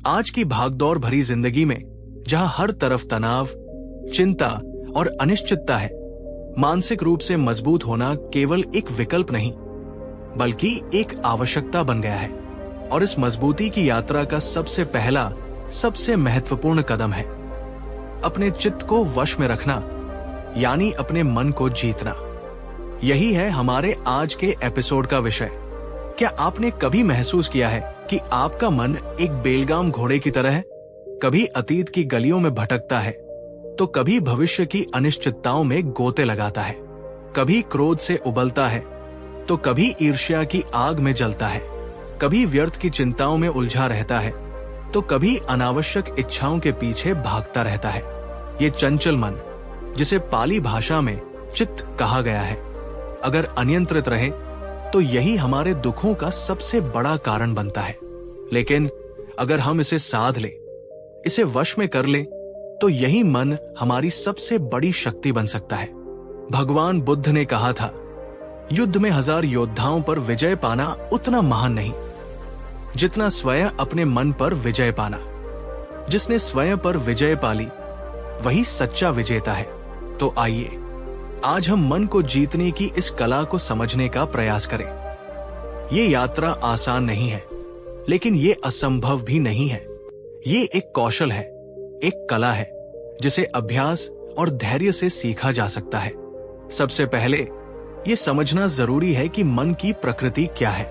आज की भागदौड़ भरी जिंदगी में जहां हर तरफ तनाव, चिंता और अनिश्चितता है, मानसिक रूप से मजबूत होना केवल एक विकल्प नहीं बल्कि एक आवश्यकता बन गया है। और इस मजबूती की यात्रा का सबसे पहला, सबसे महत्वपूर्ण कदम है अपने चित्त को वश में रखना, यानी अपने मन को जीतना। यही है हमारे आज के एपिसोड का विषय। क्या आपने कभी महसूस किया है कि आपका मन एक बेलगाम घोड़े की तरह है? कभी अतीत की गलियों में भटकता है, तो कभी भविष्य की अनिश्चितताओं में गोते लगाता है। कभी क्रोध से उबलता है, तो कभी ईर्ष्या की आग में जलता है। कभी व्यर्थ की चिंताओं में उलझा रहता है, तो कभी अनावश्यक इच्छाओं के पीछे भागता रहता है। ये चंचल मन, जिसे पाली भाषा में चित्त कहा गया है, अगर अनियंत्रित रहे तो यही हमारे दुखों का सबसे बड़ा कारण बनता है। लेकिन अगर हम इसे साध ले, इसे वश में कर ले, तो यही मन हमारी सबसे बड़ी शक्ति बन सकता है। भगवान बुद्ध ने कहा था, युद्ध में 1000 योद्धाओं पर विजय पाना उतना महान नहीं जितना स्वयं अपने मन पर विजय पाना। जिसने स्वयं पर विजय पाली वही सच्चा विजेता है। तो आइए आज हम मन को जीतने की इस कला को समझने का प्रयास करें। ये यात्रा आसान नहीं है, लेकिन ये असंभव भी नहीं है। ये एक कौशल है, एक कला है जिसे अभ्यास और धैर्य से सीखा जा सकता है। सबसे पहले ये समझना जरूरी है कि मन की प्रकृति क्या है।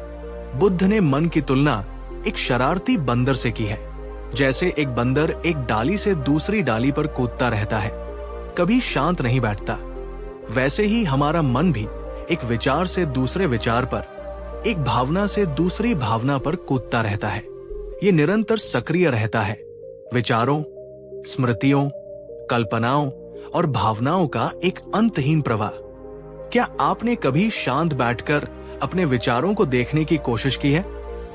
बुद्ध ने मन की तुलना एक शरारती बंदर से की है। जैसे एक बंदर एक डाली से दूसरी डाली पर कूदता रहता है, कभी शांत नहीं बैठता, वैसे ही हमारा मन भी एक विचार से दूसरे विचार पर, एक भावना से दूसरी भावना पर कूदता रहता है। ये निरंतर सक्रिय रहता है। विचारों, स्मृतियों, कल्पनाओं और भावनाओं का एक अंतहीन प्रवाह। क्या आपने कभी शांत बैठकर अपने विचारों को देखने की कोशिश की है?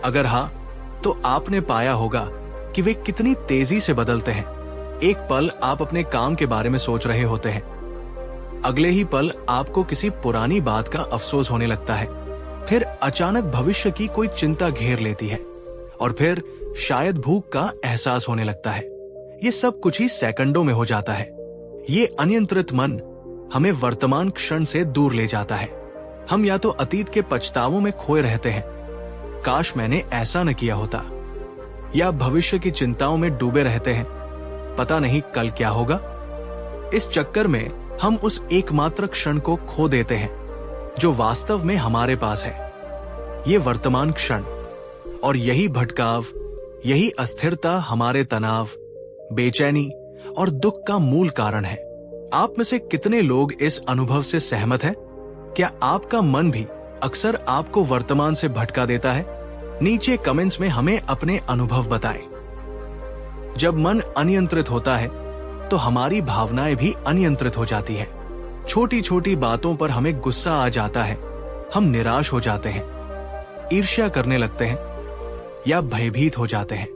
अगर हाँ, तो आपने पाया होगा कि वे कितनी तेजी से बदलते हैं। एक पल आप अपने काम के बारे में सोच रहे होते हैं, अगले ही पल आपको किसी पुरानी बात का अफसोस होने लगता है। फिर अचानक भविष्य की कोई चिंता घेर लेती है, और फिर शायद भूख का एहसास होने लगता है। ये सब कुछ ही सेकंडों में हो जाता है। ये अनियंत्रित मन हमें वर्तमान क्षण से दूर ले जाता है। हम या तो अतीत के पछतावों में खोए रहते हैं, काश मैंने ऐसा न किया होता, या भविष्य की चिंताओं में डूबे रहते हैं, पता नहीं कल क्या होगा। इस चक्कर में हम उस एकमात्र क्षण को खो देते हैं जो वास्तव में हमारे पास है, ये वर्तमान क्षण। और यही भटकाव, यही अस्थिरता हमारे तनाव, बेचैनी और दुख का मूल कारण है। आप में से कितने लोग इस अनुभव से सहमत हैं? क्या आपका मन भी अक्सर आपको वर्तमान से भटका देता है? नीचे कमेंट्स में हमें अपने अनुभव बताएं। जब मन अनियंत्रित होता है तो हमारी भावनाएं भी अनियंत्रित हो जाती हैं। छोटी छोटी बातों पर हमें गुस्सा आ जाता है, हम निराश हो जाते हैं, ईर्ष्या करने लगते हैं या भयभीत हो जाते हैं।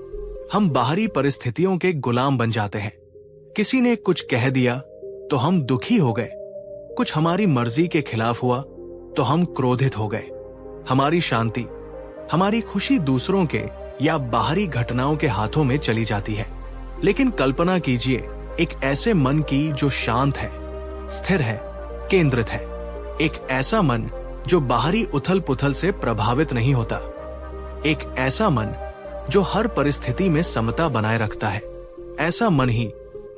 हम बाहरी परिस्थितियों के गुलाम बन जाते हैं। किसी ने कुछ कह दिया तो हम दुखी हो गए, कुछ हमारी मर्जी के खिलाफ हुआ तो हम क्रोधित हो गए। हमारी शांति, हमारी खुशी दूसरों के या बाहरी घटनाओं के हाथों में चली जाती है। लेकिन कल्पना कीजिए एक ऐसे मन की जो शांत है, स्थिर है, केंद्रित है। एक ऐसा मन जो बाहरी उथल पुथल से प्रभावित नहीं होता। एक ऐसा मन जो हर परिस्थिति में समता बनाए रखता है। ऐसा मन ही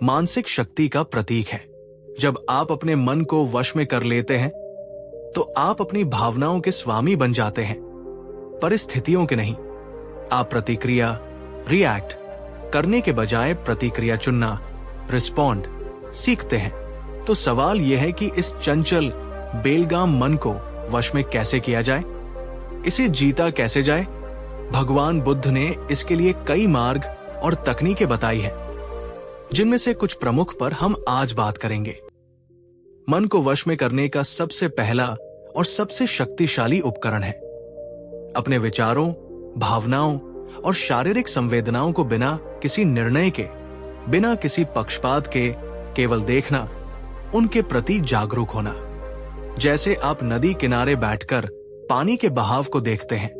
मानसिक शक्ति का प्रतीक है। जब आप अपने मन को वश में कर लेते हैं तो आप अपनी भावनाओं के स्वामी बन जाते हैं, परिस्थितियों के नहीं। आप प्रतिक्रिया, रिएक्ट करने के बजाय प्रतिक्रिया चुनना, रिस्पॉन्ड सीखते हैं। तो सवाल यह है कि इस चंचल बेलगाम मन को वश में कैसे किया जाए, इसे जीता कैसे जाए। भगवान बुद्ध ने इसके लिए कई मार्ग और तकनीकें बताई हैं, जिनमें से कुछ प्रमुख पर हम आज बात करेंगे। मन को वश में करने का सबसे पहला और सबसे शक्तिशाली उपकरण है अपने विचारों, भावनाओं और शारीरिक संवेदनाओं को बिना किसी निर्णय के, बिना किसी पक्षपात के केवल देखना, उनके प्रति जागरूक होना। जैसे आप नदी किनारे बैठकर पानी के बहाव को देखते हैं,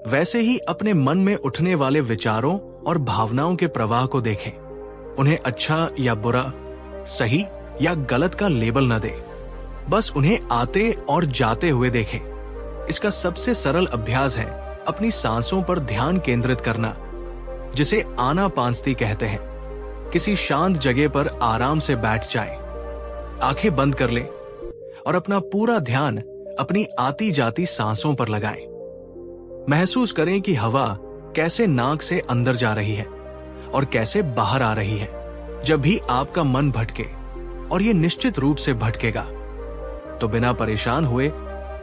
वैसे ही अपने मन में उठने वाले विचारों और भावनाओं के प्रवाह को देखें। उन्हें अच्छा या बुरा, सही या गलत का लेबल न दें, बस उन्हें आते और जाते हुए देखें। इसका सबसे सरल अभ्यास है अपनी सांसों पर ध्यान केंद्रित करना, जिसे आनापानसती कहते हैं। किसी शांत जगह पर आराम से बैठ जाएं, आंखें बंद कर लें और अपना पूरा ध्यान अपनी आती जाती सांसों पर लगाएं। महसूस करें कि हवा कैसे नाक से अंदर जा रही है और कैसे बाहर आ रही है। जब भी आपका मन भटके, और ये निश्चित रूप से भटकेगा, तो बिना परेशान हुए,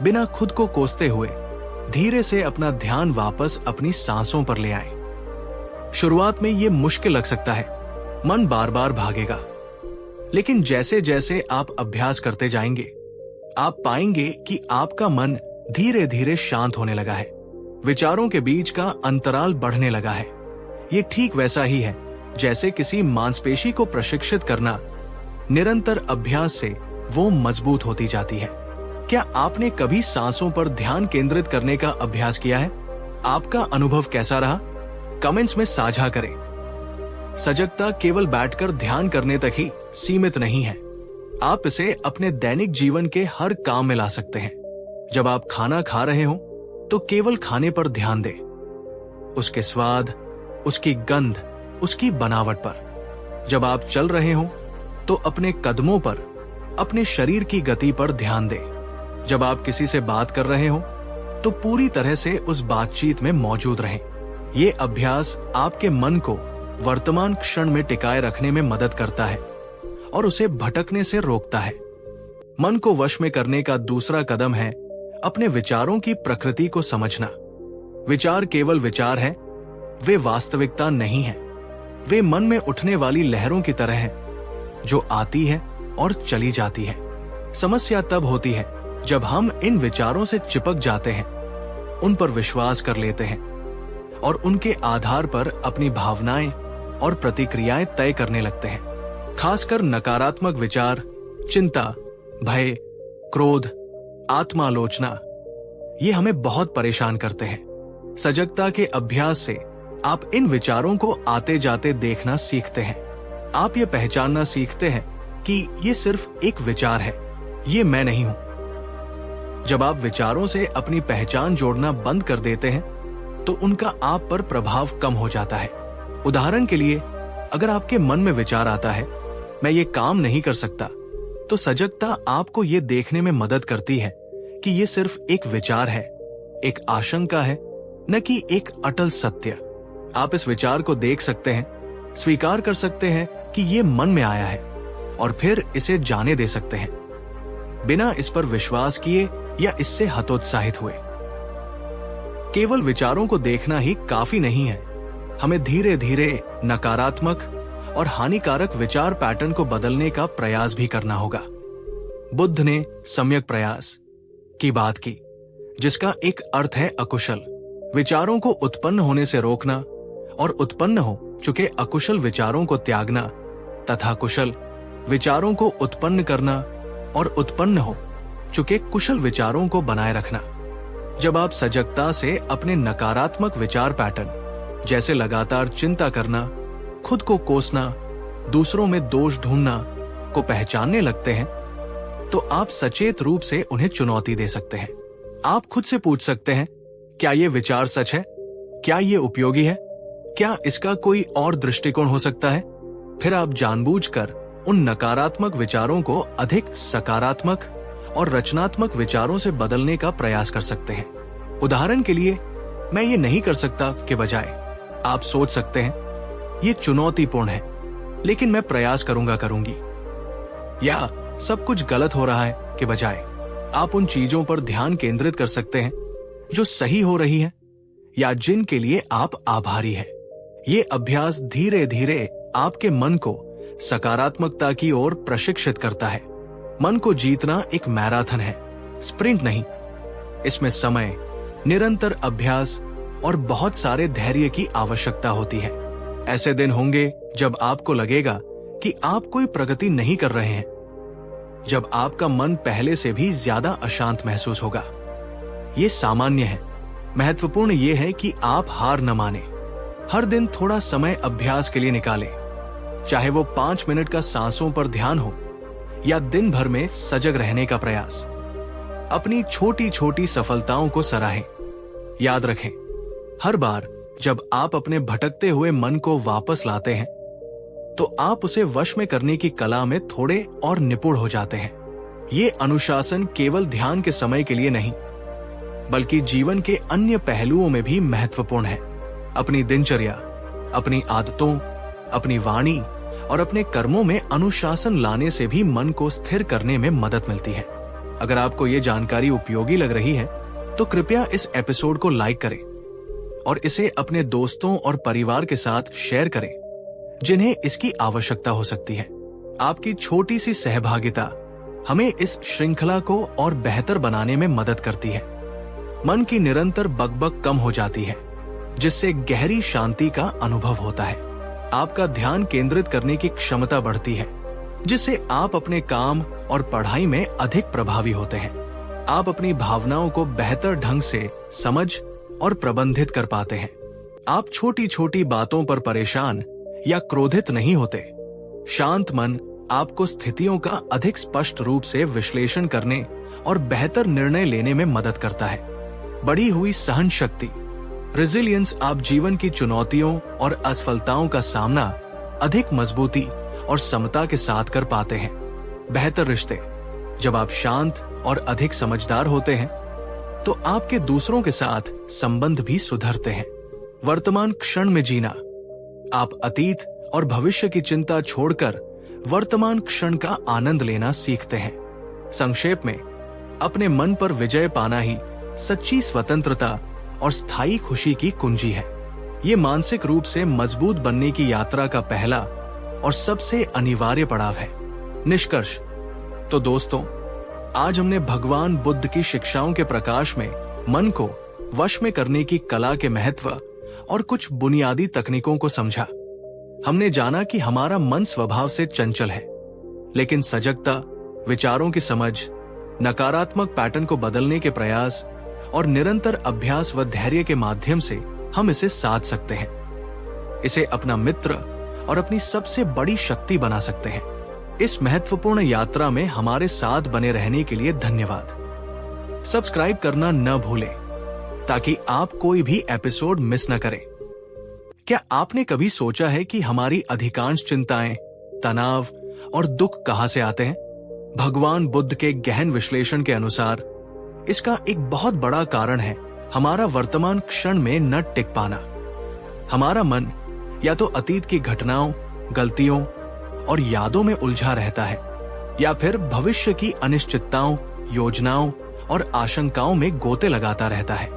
बिना खुद को कोसते हुए धीरे से अपना ध्यान वापस अपनी सांसों पर ले आएं। शुरुआत में ये मुश्किल लग सकता है, मन बार बार भागेगा, लेकिन जैसे जैसे आप अभ्यास करते जाएंगे, आप पाएंगे कि आपका मन धीरे धीरे शांत होने लगा है। विचारों के बीच का अंतराल बढ़ने लगा है। ये ठीक वैसा ही है जैसे किसी मांसपेशी को प्रशिक्षित करना। निरंतर अभ्यास से वो मजबूत होती जाती है। क्या आपने कभी सांसों पर ध्यान केंद्रित करने का अभ्यास किया है? आपका अनुभव कैसा रहा? कमेंट्स में साझा करें। सजगता केवल बैठकर ध्यान करने तक ही सीमित नहीं है। आप इसे अपने दैनिक जीवन के हर काम में ला सकते हैं। जब आप खाना खा रहे हो तो केवल खाने पर ध्यान दें, उसके स्वाद, उसकी गंध, उसकी बनावट पर। जब आप चल रहे हो तो अपने कदमों पर, अपने शरीर की गति पर ध्यान दें। जब आप किसी से बात कर रहे हो तो पूरी तरह से उस बातचीत में मौजूद रहें। ये अभ्यास आपके मन को वर्तमान क्षण में टिकाए रखने में मदद करता है और उसे भटकने से रोकता है। मन को वश में करने का दूसरा कदम है अपने विचारों की प्रकृति को समझना। विचार केवल विचार है, वे वास्तविकता नहीं है। वे मन में उठने वाली लहरों की तरह है, जो आती है और चली जाती है। समस्या तब होती है जब हम इन विचारों से चिपक जाते हैं, उन पर विश्वास कर लेते हैं और उनके आधार पर अपनी भावनाएं और प्रतिक्रियाएं तय करने लगते हैं। खासकर नकारात्मक विचार, चिंता, भय, क्रोध, आत्मालोचना, ये हमें बहुत परेशान करते हैं। सजगता के अभ्यास से आप इन विचारों को आते जाते देखना सीखते हैं। आप ये पहचानना सीखते हैं कि ये सिर्फ एक विचार है, ये मैं नहीं हूं। जब आप विचारों से अपनी पहचान जोड़ना बंद कर देते हैं तो उनका आप पर प्रभाव कम हो जाता है। उदाहरण के लिए, अगर आपके मन में विचार आता है, मैं ये काम नहीं कर सकता, तो सजगता आपको ये देखने में मदद करती है कि ये सिर्फ एक विचार है, एक आशंका है, न कि एक अटल सत्य। आप इस विचार को देख सकते हैं, स्वीकार कर सकते हैं कि ये मन में आया है और फिर इसे जाने दे सकते हैं, बिना इस पर विश्वास किए या इससे हतोत्साहित हुए। केवल विचारों को देखना ही काफी नहीं है, हमें धीरे धीरे नकारात्मक और हानिकारक विचार पैटर्न को बदलने का प्रयास भी करना होगा। बुद्ध ने सम्यक प्रयास की बात की, जिसका एक अर्थ है अकुशल विचारों को उत्पन्न होने से रोकना और उत्पन्न हो चुके अकुशल विचारों को त्यागना, तथा कुशल विचारों को उत्पन्न करना और उत्पन्न हो चुके कुशल विचारों को बनाए रखना। जब आप सजगता से अपने नकारात्मक विचार पैटर्न, जैसे लगातार चिंता करना, खुद को कोसना, दूसरों में दोष ढूंढना को पहचानने लगते हैं, तो आप सचेत रूप से उन्हें चुनौती दे सकते हैं। आप खुद से पूछ सकते हैं, क्या ये विचार सच है? क्या ये उपयोगी है? क्या इसका कोई और दृष्टिकोण हो सकता है? फिर आप जानबूझकर उन नकारात्मक विचारों को अधिक सकारात्मक और रचनात्मक विचारों से बदलने का प्रयास कर सकते हैं। उदाहरण के लिए, मैं ये नहीं कर सकता के बजाय आप सोच सकते हैं, ये चुनौतीपूर्ण है, लेकिन मैं प्रयास करूंगी। या सब कुछ गलत हो रहा है के बजाय आप उन चीजों पर ध्यान केंद्रित कर सकते हैं जो सही हो रही है या जिनके लिए आप आभारी हैं। ये अभ्यास धीरे धीरे आपके मन को सकारात्मकता की ओर प्रशिक्षित करता है। मन को जीतना एक मैराथन है, स्प्रिंट नहीं। इसमें समय, निरंतर अभ्यास और बहुत सारे धैर्य की आवश्यकता होती है। ऐसे दिन होंगे जब आपको लगेगा कि आप कोई प्रगति नहीं कर रहे हैं, जब आपका मन पहले से भी ज्यादा अशांत महसूस होगा। ये सामान्य है। महत्वपूर्ण ये है कि आप हार न माने। हर दिन थोड़ा समय अभ्यास के लिए निकालें, चाहे वो 5 मिनट का सांसों पर ध्यान हो या दिन भर में सजग रहने का प्रयास। अपनी छोटी छोटी सफलताओं को सराहें। याद रखें, हर बार जब आप अपने भटकते हुए मन को वापस लाते हैं तो आप उसे वश में करने की कला में थोड़े और निपुण हो जाते हैं। ये अनुशासन केवल ध्यान के समय के लिए नहीं, बल्कि जीवन के अन्य पहलुओं में भी महत्वपूर्ण है। अपनी दिनचर्या, अपनी आदतों, अपनी वाणी और अपने कर्मों में अनुशासन लाने से भी मन को स्थिर करने में मदद मिलती है। अगर आपको ये जानकारी उपयोगी लग रही है तो कृपया इस एपिसोड को लाइक करें और इसे अपने दोस्तों और परिवार के साथ शेयर करें जिन्हें इसकी आवश्यकता हो सकती है। आपकी छोटी सी सहभागिता हमें इस श्रृंखला को और बेहतर बनाने में मदद करती है। मन की निरंतर बकबक कम हो जाती है, जिससे गहरी शांति का अनुभव होता है। आपका ध्यान केंद्रित करने की क्षमता बढ़ती है, जिससे आप अपने काम और पढ़ाई में अधिक प्रभावी होते हैं। आप अपनी भावनाओं को बेहतर ढंग से समझ और प्रबंधित कर पाते हैं। आप छोटी छोटी बातों पर परेशान या क्रोधित नहीं होते। शांत मन आपको स्थितियों का अधिक स्पष्ट रूप से विश्लेषण करने और बेहतर निर्णय लेने में मदद करता है। बढ़ी हुई सहन शक्ति, रेजिलियंस, आप जीवन की चुनौतियों और असफलताओं का सामना अधिक मजबूती और समता के साथ कर पाते हैं। बेहतर रिश्ते, जब आप शांत और अधिक समझदार होते हैं तो आपके दूसरों के साथ संबंध भी सुधरते हैं। वर्तमान क्षण में जीना, आप अतीत और भविष्य की चिंता छोड़कर वर्तमान क्षण का आनंद लेना सीखते हैं। संक्षेप में, अपने मन पर विजय पाना ही सच्ची स्वतंत्रता और स्थायी खुशी की कुंजी है। ये मानसिक रूप से मजबूत बनने की यात्रा का पहला और सबसे अनिवार्य पड़ाव है। निष्कर्ष तो दोस्तों, आज हमने भगवान बुद्ध की शिक्षाओं के प्रकाश में मन को वश में करने की कला के महत्व और कुछ बुनियादी तकनीकों को समझा। हमने जाना कि हमारा मन स्वभाव से चंचल है, लेकिन सजगता, विचारों की समझ, नकारात्मक पैटर्न को बदलने के प्रयास और निरंतर अभ्यास व धैर्य के माध्यम से हम इसे साध सकते हैं। इसे अपना मित्र और अपनी सबसे बड़ी शक्ति बना सकते हैं। इस महत्वपूर्ण यात्रा में हमारे साथ बने रहने के लिए धन्यवाद। सब्सक्राइब करना न भूलें ताकि आप कोई भी एपिसोड मिस न करें। क्या आपने कभी सोचा है कि हमारी अधिकांश चिंताएं, तनाव और दुख कहां से आते हैं? भगवान बुद्ध के गहन विश्लेषण के अनुसार इसका एक बहुत बड़ा कारण है हमारा वर्तमान क्षण में न टिक पाना। हमारा मन या तो अतीत की घटनाओं, गलतियों और यादों में उलझा रहता है, या फिर भविष्य की अनिश्चितताओं, योजनाओं और आशंकाओं में गोते लगाता रहता है।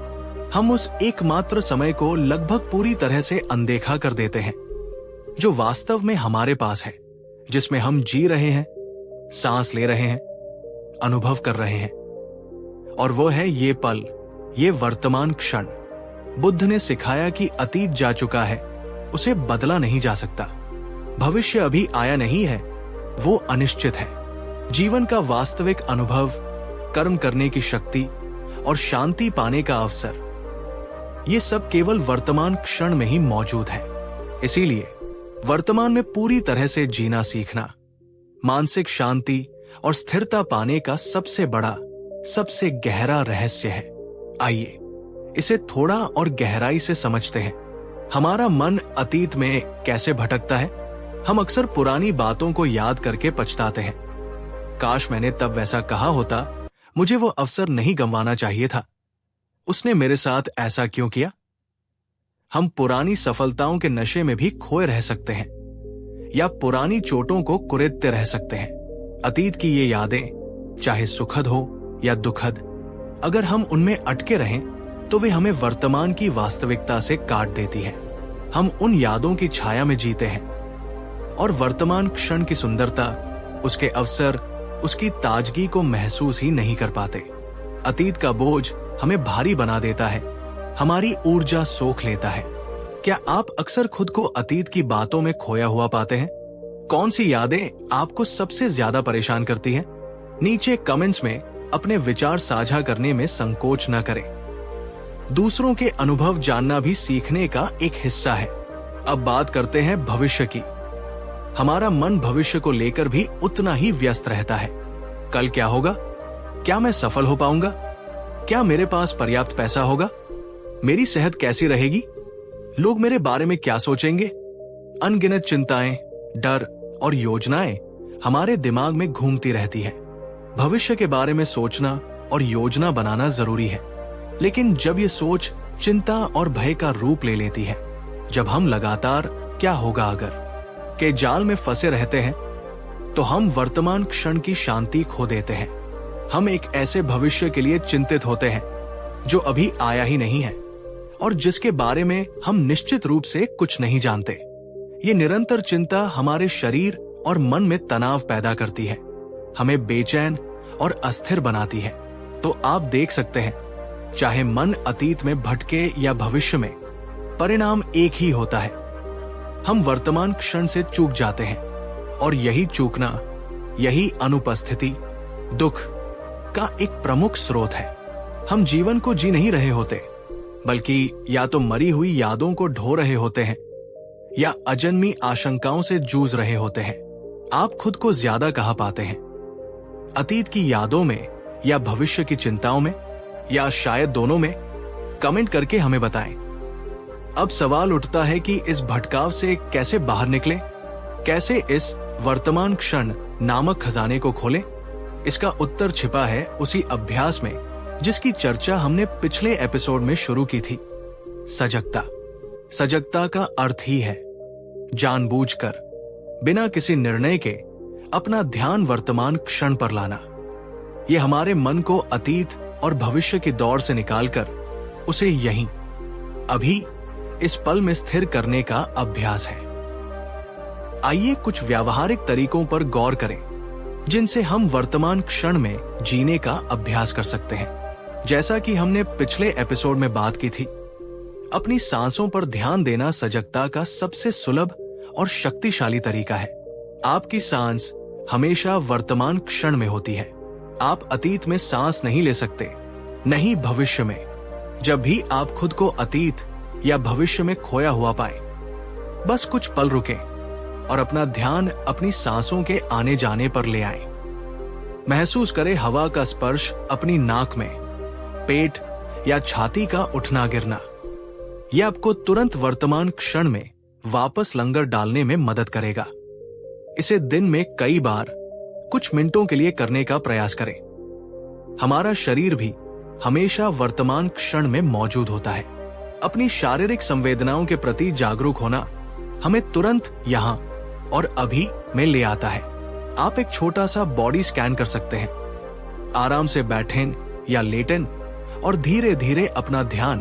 हम उस एकमात्र समय को लगभग पूरी तरह से अनदेखा कर देते हैं जो वास्तव में हमारे पास है, जिसमें हम जी रहे हैं, सांस ले रहे हैं, अनुभव कर रहे हैं, और वो है ये पल, ये वर्तमान क्षण। बुद्ध ने सिखाया कि अतीत जा चुका है, उसे बदला नहीं जा सकता। भविष्य अभी आया नहीं है, वो अनिश्चित है। जीवन का वास्तविक अनुभव, कर्म करने की शक्ति और शांति पाने का अवसर, ये सब केवल वर्तमान क्षण में ही मौजूद है। इसीलिए वर्तमान में पूरी तरह से जीना सीखना मानसिक शांति और स्थिरता पाने का सबसे बड़ा, सबसे गहरा रहस्य है। आइए इसे थोड़ा और गहराई से समझते हैं। हमारा मन अतीत में कैसे भटकता है? हम अक्सर पुरानी बातों को याद करके पछताते हैं। काश मैंने तब वैसा कहा होता, मुझे वो अवसर नहीं गंवाना चाहिए था, उसने मेरे साथ ऐसा क्यों किया? हम पुरानी सफलताओं के नशे में भी खोए रह सकते हैं या पुरानी चोटों को कुरेदते रह सकते हैं। अतीत की ये यादें, चाहे सुखद हो या दुखद, अगर हम उनमें अटके रहें तो वे हमें वर्तमान की वास्तविकता से काट देती हैं। हम उन यादों की छाया में जीते हैं और वर्तमान क्षण की सुंदरता, उसके अवसर, उसकी ताजगी को महसूस ही नहीं कर पाते। अतीत का बोझ हमें भारी बना देता है, हमारी ऊर्जा सोख लेता है। क्या आप अक्सर खुद को अतीत की बातों में खोया हुआ पाते हैं? कौन सी यादें आपको सबसे ज्यादा परेशान करती हैं? नीचे कमेंट्स में अपने विचार साझा करने में संकोच न करें। दूसरों के अनुभव जानना भी सीखने का एक हिस्सा है। अब बात करते हैं भविष्य की। हमारा मन भविष्य को लेकर भी उतना ही व्यस्त रहता है। कल क्या होगा? क्या मैं सफल हो पाऊंगा? क्या मेरे पास पर्याप्त पैसा होगा? मेरी सेहत कैसी रहेगी? लोग मेरे बारे में क्या सोचेंगे? अनगिनत चिंताएं, डर और योजनाएं हमारे दिमाग में घूमती रहती हैं। भविष्य के बारे में सोचना और योजना बनाना जरूरी है, लेकिन जब ये सोच चिंता और भय का रूप ले लेती है, जब हम लगातार क्या होगा अगर के जाल में फंसे रहते हैं, तो हम वर्तमान क्षण की शांति खो देते हैं। हम एक ऐसे भविष्य के लिए चिंतित होते हैं जो अभी आया ही नहीं है और जिसके बारे में हम निश्चित रूप से कुछ नहीं जानते। ये निरंतर चिंता हमारे शरीर और मन में तनाव पैदा करती है, हमें बेचैन और अस्थिर बनाती है। तो आप देख सकते हैं, चाहे मन अतीत में भटके या भविष्य में, परिणाम एक ही होता है। हम वर्तमान क्षण से चूक जाते हैं और यही चूकना, यही अनुपस्थिति दुख का एक प्रमुख स्रोत है। हम जीवन को जी नहीं रहे होते, बल्कि या तो मरी हुई यादों को ढो रहे होते हैं या अजन्मी आशंकाओं से जूझ रहे होते हैं। आप खुद को ज्यादा कहाँ पाते हैं? अतीत की यादों में या भविष्य की चिंताओं में, या शायद दोनों में? कमेंट करके हमें बताएं। अब सवाल उठता है कि इस भटकाव से कैसे बाहर निकलें? कैसे इस वर्तमान क्षण नामक खजाने को खोलें? इसका उत्तर छिपा है उसी अभ्यास में जिसकी चर्चा हमने पिछले एपिसोड में शुरू की थी, सजगता। सजगता का अर्थ ही है जानबूझकर, बिना किसी निर्णय के अपना ध्यान वर्तमान क्षण पर लाना। यह हमारे मन को अतीत और भविष्य की दौड़ से निकालकर उसे यहीं, अभी, इस पल में स्थिर करने का अभ्यास है। आइए कुछ व्यावहारिक तरीकों पर गौर करें जिनसे हम वर्तमान क्षण में जीने का अभ्यास कर सकते हैं। जैसा कि हमने पिछले एपिसोड में बात की थी, अपनी सांसों पर ध्यान देना सजगता का सबसे सुलभ और शक्तिशाली तरीका है। आपकी सांस हमेशा वर्तमान क्षण में होती है। आप अतीत में सांस नहीं ले सकते, नहीं भविष्य में। जब भी आप खुद को अतीत या भविष्य में खोया हुआ पाए, बस कुछ पल रुकें और अपना ध्यान अपनी सांसों के आने जाने पर ले आएं। महसूस करें हवा का स्पर्श अपनी नाक में, पेट या छाती का उठना गिरना। यह आपको तुरंत वर्तमान क्षण में वापस लंगर डालने में मदद करेगा। इसे दिन में कई बार कुछ मिनटों के लिए करने का प्रयास करें। हमारा शरीर भी हमेशा वर्तमान क्षण में मौजूद होता है। अपनी शारीरिक संवेदनाओं के प्रति जागरूक होना हमें तुरंत यहाँ और अभी में ले आता है। आप एक छोटा सा बॉडी स्कैन कर सकते हैं। आराम से बैठें या लेटें और धीरे धीरे अपना ध्यान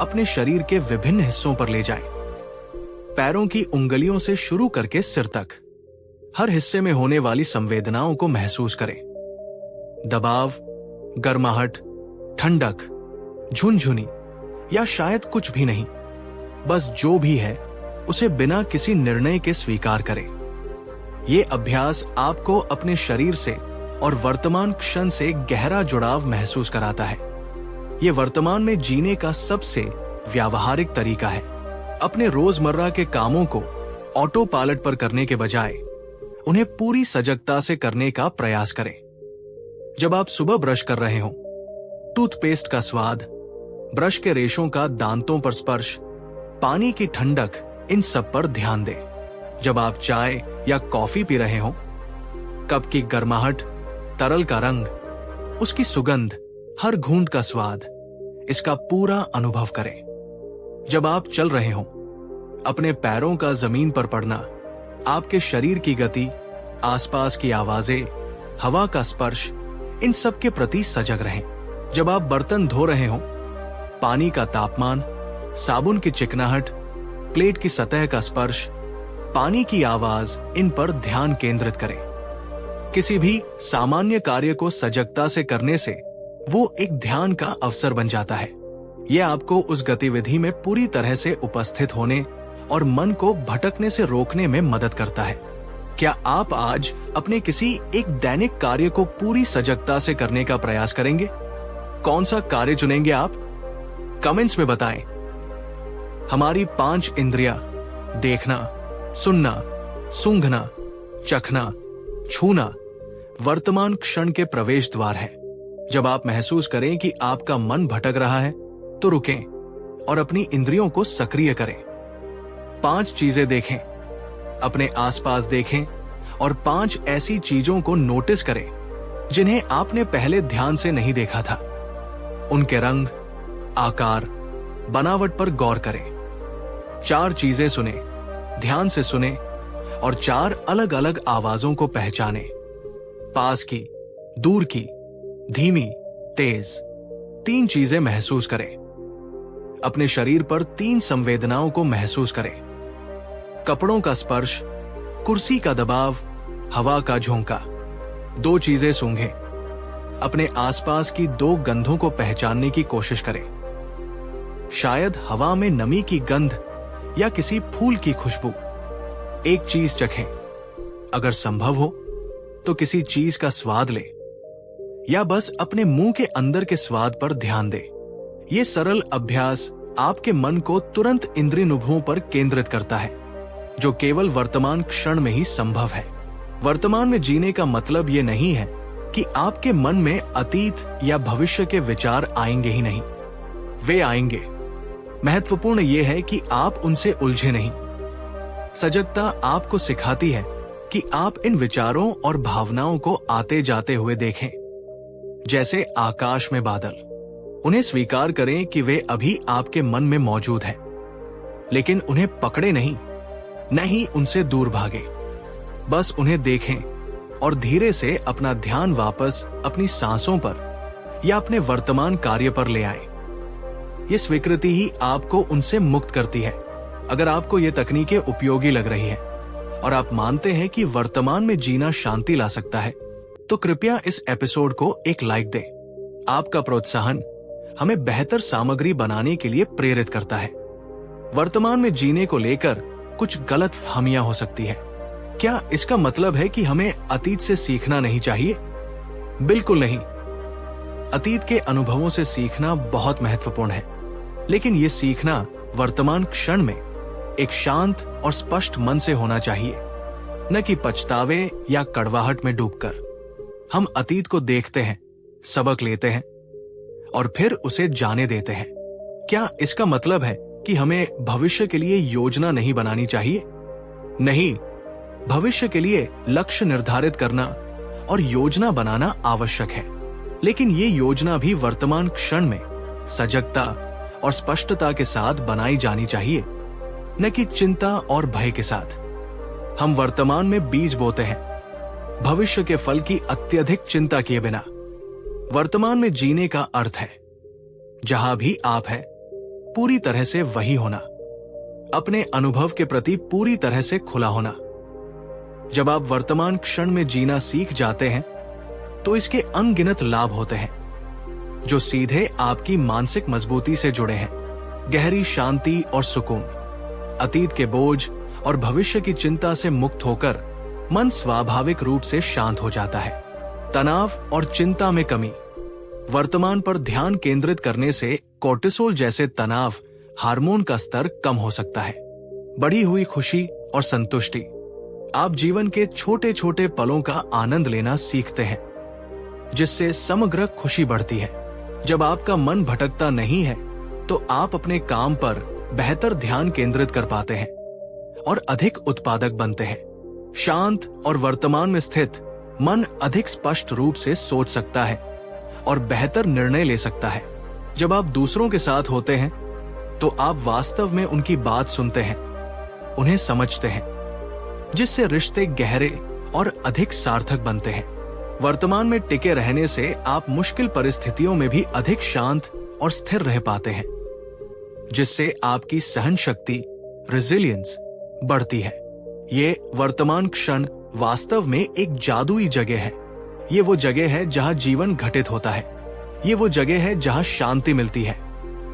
अपने शरीर के विभिन्न हिस्सों पर ले जाएं। पैरों की उंगलियों से शुरू करके सिर तक हर हिस्से में होने वाली संवेदनाओं को महसूस करें। दबाव, गर्माहट, ठंडक, झुनझुनी या शायद कुछ भी नहीं, बस जो भी है उसे बिना किसी निर्णय के स्वीकार करें। ये अभ्यास आपको अपने शरीर से और वर्तमान क्षण से गहरा जुड़ाव महसूस कराता है। ये वर्तमान में जीने का सबसे व्यावहारिक तरीका है। अपने रोजमर्रा के कामों को ऑटो पायलट पर करने के बजाय उन्हें पूरी सजगता से करने का प्रयास करें। जब आप सुबह ब्रश कर रहे हो, टूथपेस्ट का स्वाद, ब्रश के रेशों का दांतों पर स्पर्श, पानी की ठंडक, इन सब पर ध्यान दें। जब आप चाय या कॉफी पी रहे हो, कप की गर्माहट, तरल का रंग, उसकी सुगंध, हर घूंट का स्वाद, इसका पूरा अनुभव करें। जब आप चल रहे हो, अपने पैरों का जमीन पर पड़ना, आपके शरीर की गति, आसपास की आवाजें, हवा का स्पर्श, इन सब के प्रति सजग रहें। जब आप बर्तन धो रहे हो, पानी का तापमान, साबुन की चिकनाहट, प्लेट की सतह का स्पर्श, पानी की आवाज, इन पर ध्यान केंद्रित करें। किसी भी सामान्य कार्य को सजगता से करने से वो एक ध्यान का अवसर बन जाता है। यह आपको उस गतिविधि में पूरी तरह से उपस्थित होने और मन को भटकने से रोकने में मदद करता है। क्या आप आज अपने किसी एक दैनिक कार्य को पूरी सजगता से करने का प्रयास करेंगे? कौन सा कार्य चुनेंगे आप? कमेंट्स में बताएं। हमारी 5 इंद्रियां देखना, सुनना, सूंघना, चखना, छूना वर्तमान क्षण के प्रवेश द्वार है। जब आप महसूस करें कि आपका मन भटक रहा है तो रुकें और अपनी इंद्रियों को सक्रिय करें। 5 चीजें देखें, अपने आसपास देखें और 5 ऐसी चीजों को नोटिस करें जिन्हें आपने पहले ध्यान से नहीं देखा था। उनके रंग, आकार, बनावट पर गौर करें। 4 चीजें सुने, ध्यान से सुने और 4 अलग अलग आवाजों को पहचाने। पास की, दूर की, धीमी, तेज। 3 चीजें महसूस करें। अपने शरीर पर 3 संवेदनाओं को महसूस करें। कपड़ों का स्पर्श, कुर्सी का दबाव, हवा का झोंका। 2 चीजें सूंघें। अपने आसपास की 2 गंधों को पहचानने की कोशिश करें। शायद हवा में नमी की गंध या किसी फूल की खुशबू। 1 चीज चखें। अगर संभव हो तो किसी चीज का स्वाद लें या बस अपने मुंह के अंदर के स्वाद पर ध्यान दें। यह सरल अभ्यास आपके मन को तुरंत इंद्रियानुभवों पर केंद्रित करता है, जो केवल वर्तमान क्षण में ही संभव है। वर्तमान में जीने का मतलब ये नहीं है कि आपके मन में अतीत या भविष्य के विचार आएंगे ही नहीं। वे आएंगे। महत्वपूर्ण यह है कि आप उनसे उलझे नहीं। सजगता आपको सिखाती है कि आप इन विचारों और भावनाओं को आते जाते हुए देखें, जैसे आकाश में बादल। उन्हें स्वीकार करें कि वे अभी आपके मन में मौजूद हैं, लेकिन उन्हें पकड़े नहीं उनसे दूर भागे। बस उन्हें देखें और धीरे से अपना ध्यान वापस अपनी सांसों पर या अपने वर्तमान कार्य पर ले आए। ये स्वीकृति ही आपको उनसे मुक्त करती है। अगर आपको ये तकनीकें उपयोगी लग रही है और आप मानते हैं कि वर्तमान में जीना शांति ला सकता है, तो कृपया इस एपिसोड को एक लाइक दें। आपका प्रोत्साहन हमें बेहतर सामग्री बनाने के लिए प्रेरित करता है। वर्तमान में जीने को लेकर कुछ गलतफहमियां हो सकती है। क्या इसका मतलब है कि हमें अतीत से सीखना नहीं चाहिए? बिल्कुल नहीं। अतीत के अनुभवों से सीखना बहुत महत्वपूर्ण है, लेकिन ये सीखना वर्तमान क्षण में एक शांत और स्पष्ट मन से होना चाहिए, न कि पछतावे या कड़वाहट में डूबकर। हम अतीत को देखते हैं, सबक लेते हैं और फिर उसे जाने देते हैं। क्या इसका मतलब है कि हमें भविष्य के लिए योजना नहीं बनानी चाहिए? नहीं, भविष्य के लिए लक्ष्य निर्धारित करना और योजना बनाना आवश्यक है, लेकिन ये योजना भी वर्तमान क्षण में सजगता और स्पष्टता के साथ बनाई जानी चाहिए, न कि चिंता और भय के साथ। हम वर्तमान में बीज बोते हैं, भविष्य के फल की अत्यधिक चिंता किए बिना। वर्तमान में जीने का अर्थ है जहां भी आप हैं, पूरी तरह से वही होना, अपने अनुभव के प्रति पूरी तरह से खुला होना। जब आप वर्तमान क्षण में जीना सीख जाते हैं तो इसके अनगिनत लाभ होते हैं, जो सीधे आपकी मानसिक मजबूती से जुड़े हैं। गहरी शांति और सुकून, अतीत के बोझ और भविष्य की चिंता से मुक्त होकर मन स्वाभाविक रूप से शांत हो जाता है। तनाव और चिंता में कमी, वर्तमान पर ध्यान केंद्रित करने से कोर्टिसोल जैसे तनाव हार्मोन का स्तर कम हो सकता है। बढ़ी हुई खुशी और संतुष्टि, आप जीवन के छोटे छोटे पलों का आनंद लेना सीखते हैं, जिससे समग्र खुशी बढ़ती है। जब आपका मन भटकता नहीं है तो आप अपने काम पर बेहतर ध्यान केंद्रित कर पाते हैं और अधिक उत्पादक बनते हैं। शांत और वर्तमान में स्थित मन अधिक स्पष्ट रूप से सोच सकता है और बेहतर निर्णय ले सकता है। जब आप दूसरों के साथ होते हैं तो आप वास्तव में उनकी बात सुनते हैं, उन्हें समझते हैं, जिससे रिश्ते गहरे और अधिक सार्थक बनते हैं। वर्तमान में टिके रहने से आप मुश्किल परिस्थितियों में भी अधिक शांत और स्थिर रह पाते हैं, जिससे आपकी सहन शक्ति, रेजिलियंस बढ़ती है। ये वर्तमान क्षण वास्तव में एक जादुई जगह है। ये वो जगह है जहां जीवन घटित होता है। ये वो जगह है जहां शांति मिलती है।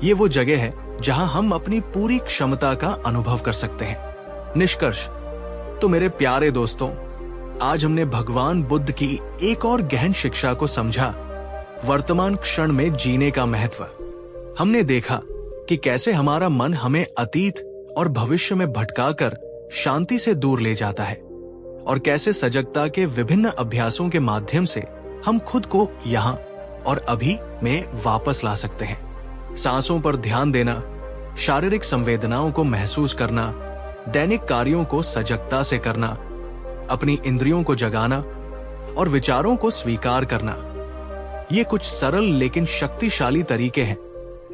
ये वो जगह है जहां हम अपनी पूरी क्षमता का अनुभव कर सकते हैं। निष्कर्ष, तो मेरे प्यारे दोस्तों, आज हमने भगवान बुद्ध की एक और गहन शिक्षा को समझा, वर्तमान क्षण में जीने का महत्व। हमने देखा कि कैसे हमारा मन हमें अतीत और भविष्य में भटकाकर शांति से दूर ले जाता है, और कैसे सजगता के विभिन्न अभ्यासों के माध्यम से हम खुद को यहाँ और अभी में वापस ला सकते हैं। सांसों पर ध्यान देना, शारीरिक संवेदनाओं को महसूस करना, दैनिक कार्यों को सजगता से करना, अपनी इंद्रियों को जगाना और विचारों को स्वीकार करना, ये कुछ सरल लेकिन शक्तिशाली तरीके हैं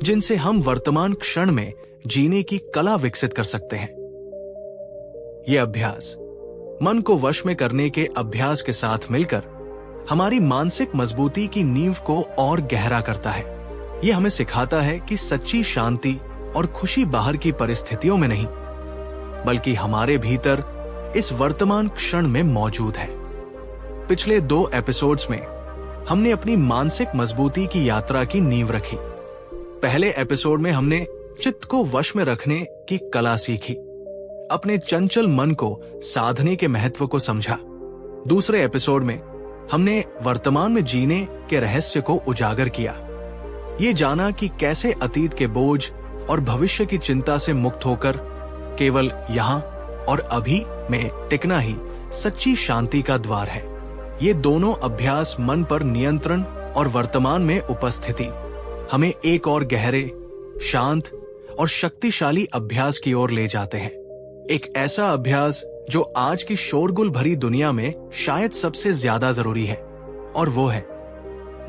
जिनसे हम वर्तमान क्षण में जीने की कला विकसित कर सकते हैं। ये अभ्यास मन को वश में करने के अभ्यास के साथ मिलकर हमारी मानसिक मजबूती की नींव को और गहरा करता है। ये हमें सिखाता है कि सच्ची शांति और खुशी बाहर की परिस्थितियों में नहीं, बल्कि हमारे भीतर इस वर्तमान क्षण में मौजूद है। पिछले 2 एपिसोड्स में हमने अपनी मानसिक मजबूती की यात्रा की नींव रखी। पहले एपिसोड में हमने चित्त को वश में रखने की कला सीखी, अपने चंचल मन को साधने के महत्व को समझा। दूसरे एपिसोड में हमने वर्तमान में जीने के रहस्य को उजागर किया, ये जाना कि कैसे अतीत के बोझ और भविष्य की चिंता से मुक्त होकर केवल यहाँ और अभी में टिकना ही सच्ची शांति का द्वार है। ये दोनों अभ्यास मन पर नियंत्रण और वर्तमान में उपस्थिति हमें एक और गहरे, शांत और शक्तिशाली अभ्यास की ओर ले जाते हैं। एक ऐसा अभ्यास जो आज की शोरगुल भरी दुनिया में शायद सबसे ज्यादा जरूरी है, और वो है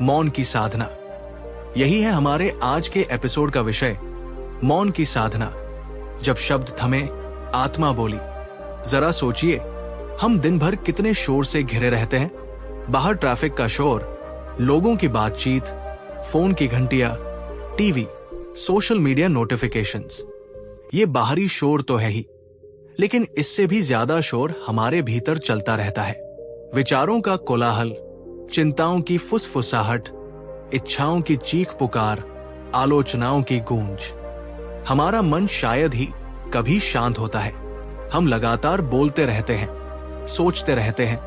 मौन की साधना। यही है हमारे आज के एपिसोड का विषय, मौन की साधना। जब शब्द थमे, आत्मा बोली। जरा सोचिए, हम दिन भर कितने शोर से घिरे रहते हैं। बाहर ट्रैफिक का शोर, लोगों की बातचीत, फोन की घंटियां, टीवी, सोशल मीडिया नोटिफिकेशंस। ये बाहरी शोर तो है ही, लेकिन इससे भी ज्यादा शोर हमारे भीतर चलता रहता है। विचारों का कोलाहल, चिंताओं की फुसफुसाहट, इच्छाओं की चीख पुकार, आलोचनाओं की गूंज। हमारा मन शायद ही कभी शांत होता है। हम लगातार बोलते रहते हैं, सोचते रहते हैं,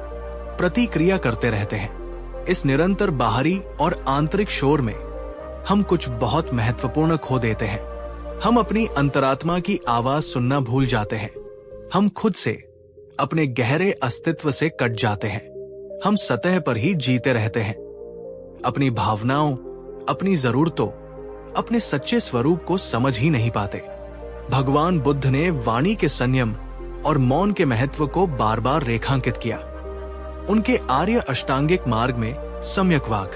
प्रतिक्रिया करते रहते हैं। इस निरंतर बाहरी और आंतरिक शोर में हम कुछ बहुत महत्वपूर्ण खो देते हैं। हम अपनी अंतरात्मा की आवाज सुनना भूल जाते हैं। हम खुद से, अपने गहरे अस्तित्व से कट जाते हैं। हम सतह पर ही जीते रहते हैं। अपनी भावनाओं, अपनी जरूरतों, अपने सच्चे स्वरूप को समझ ही नहीं पाते। भगवान बुद्ध ने वाणी के संयम और मौन के महत्व को बार बार रेखांकित किया। उनके आर्य अष्टांगिक मार्ग में सम्यक वाक,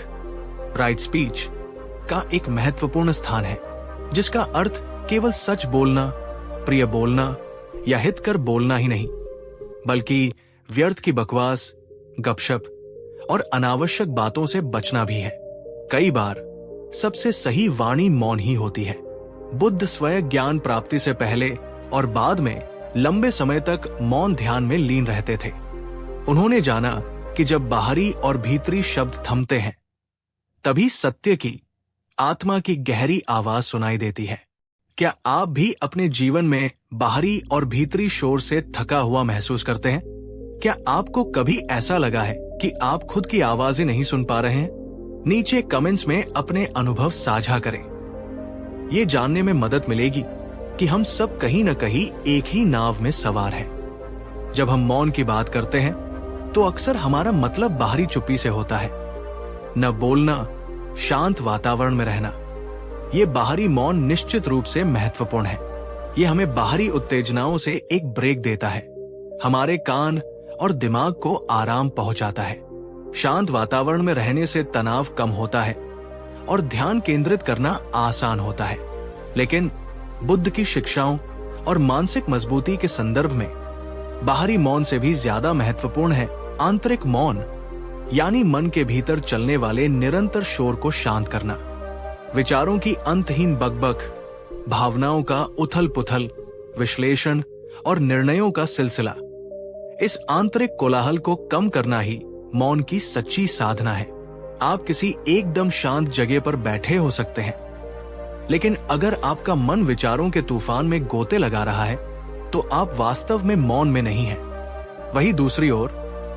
राइट स्पीच का एक महत्वपूर्ण स्थान है, जिसका अर्थ केवल सच बोलना, प्रिय बोलना या हित कर बोलना ही नहीं, बल्कि व्यर्थ की बकवास, गपशप और अनावश्यक बातों से बचना भी है। कई बार सबसे सही वाणी मौन ही होती है। बुद्ध स्वयं ज्ञान प्राप्ति से पहले और बाद में लंबे समय तक मौन ध्यान में लीन रहते थे। उन्होंने जाना कि जब बाहरी और भीतरी शब्द थमते हैं, तभी सत्य की, आत्मा की गहरी आवाज सुनाई देती है। क्या आप भी अपने जीवन में बाहरी और भीतरी शोर से थका हुआ महसूस करते हैं? क्या आपको कभी ऐसा लगा है कि आप खुद की आवाजें नहीं सुन पा रहे हैं? नीचे कमेंट्स में अपने अनुभव साझा करें। ये जानने में मदद मिलेगी कि हम सब कहीं न कहीं एक ही नाव में सवार हैं। जब हम मौन की बात करते हैं, तो अक्सर हमारा मतलब बाहरी चुप्पी से होता है। न बोलना, शांत वातावरण में रहना। ये बाहरी मौन निश्चित रूप से महत्वपूर्ण है। ये हमें बाहरी उत्तेजनाओं से एक ब्रेक देता है, हमारे कान और दिमाग को आराम पहुंचाता है। शांत वातावरण में रहने से तनाव कम होता है और ध्यान केंद्रित करना आसान होता है। लेकिन बुद्ध की शिक्षाओं और मानसिक मजबूती के संदर्भ में बाहरी मौन से भी ज्यादा महत्वपूर्ण है आंतरिक मौन, यानी मन के भीतर चलने वाले निरंतर शोर को शांत करना। विचारों की अंतहीन बकबक, भावनाओं का उथल पुथल, विश्लेषण और निर्णयों का सिलसिला, इस आंतरिक कोलाहल को कम करना ही मौन की सच्ची साधना है। आप किसी एकदम शांत जगह पर बैठे हो सकते हैं, लेकिन अगर आपका मन विचारों के तूफान में गोते लगा रहा है, तो आप वास्तव में मौन में नहीं हैं। वहीं दूसरी ओर,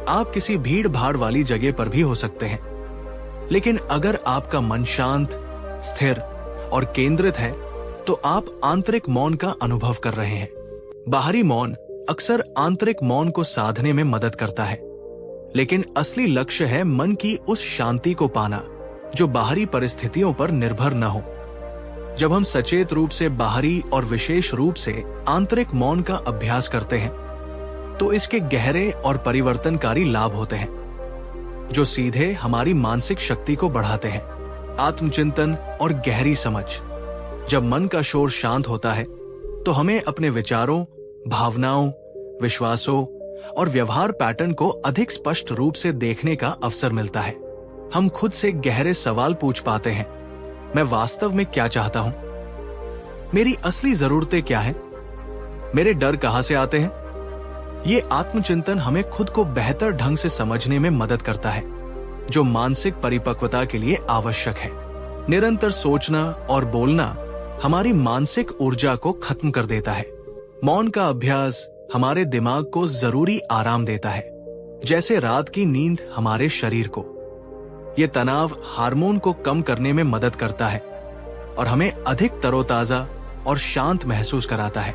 आप किसी भीड़ भाड़ वाली जगह पर भी हो सकते हैं, लेकिन अगर आपका मन शांत, स्थिर और केंद्रित है, तो आप आंतरिक मौन का अनुभव कर रहे हैं। बाहरी मौन अक्सर आंतरिक मौन को साधने में मदद करता है, लेकिन असली लक्ष्य है मन की उस शांति को पाना जो बाहरी परिस्थितियों पर निर्भर न हो। जब हम सचेत रूप से बाहरी और विशेष रूप से आंतरिक मौन का अभ्यास करते हैं तो इसके गहरे और परिवर्तनकारी लाभ होते हैं जो सीधे हमारी मानसिक शक्ति को बढ़ाते हैं। आत्मचिंतन और गहरी समझ। जब मन का शोर शांत होता है तो हमें अपने विचारों, भावनाओं, विश्वासों और व्यवहार पैटर्न को अधिक स्पष्ट रूप से देखने का अवसर मिलता है। हम खुद से गहरे सवाल पूछ पाते हैं, मैं वास्तव में क्या चाहता हूं? मेरी असली जरूरतें क्या हैं? मेरे डर कहां से आते हैं? ये आत्मचिंतन हमें खुद को बेहतर ढंग से समझने में मदद करता है, जो मानसिक परिपक्वता के लिए आवश्यक है। निरंतर सोचना और बोलना हमारी मानसिक ऊर्जा को खत्म कर देता है। मौन का अभ्यास हमारे दिमाग को जरूरी आराम देता है, जैसे रात की नींद हमारे शरीर को। ये तनाव हार्मोन को कम करने में मदद करता है और हमें अधिक तरोताजा और शांत महसूस कराता है।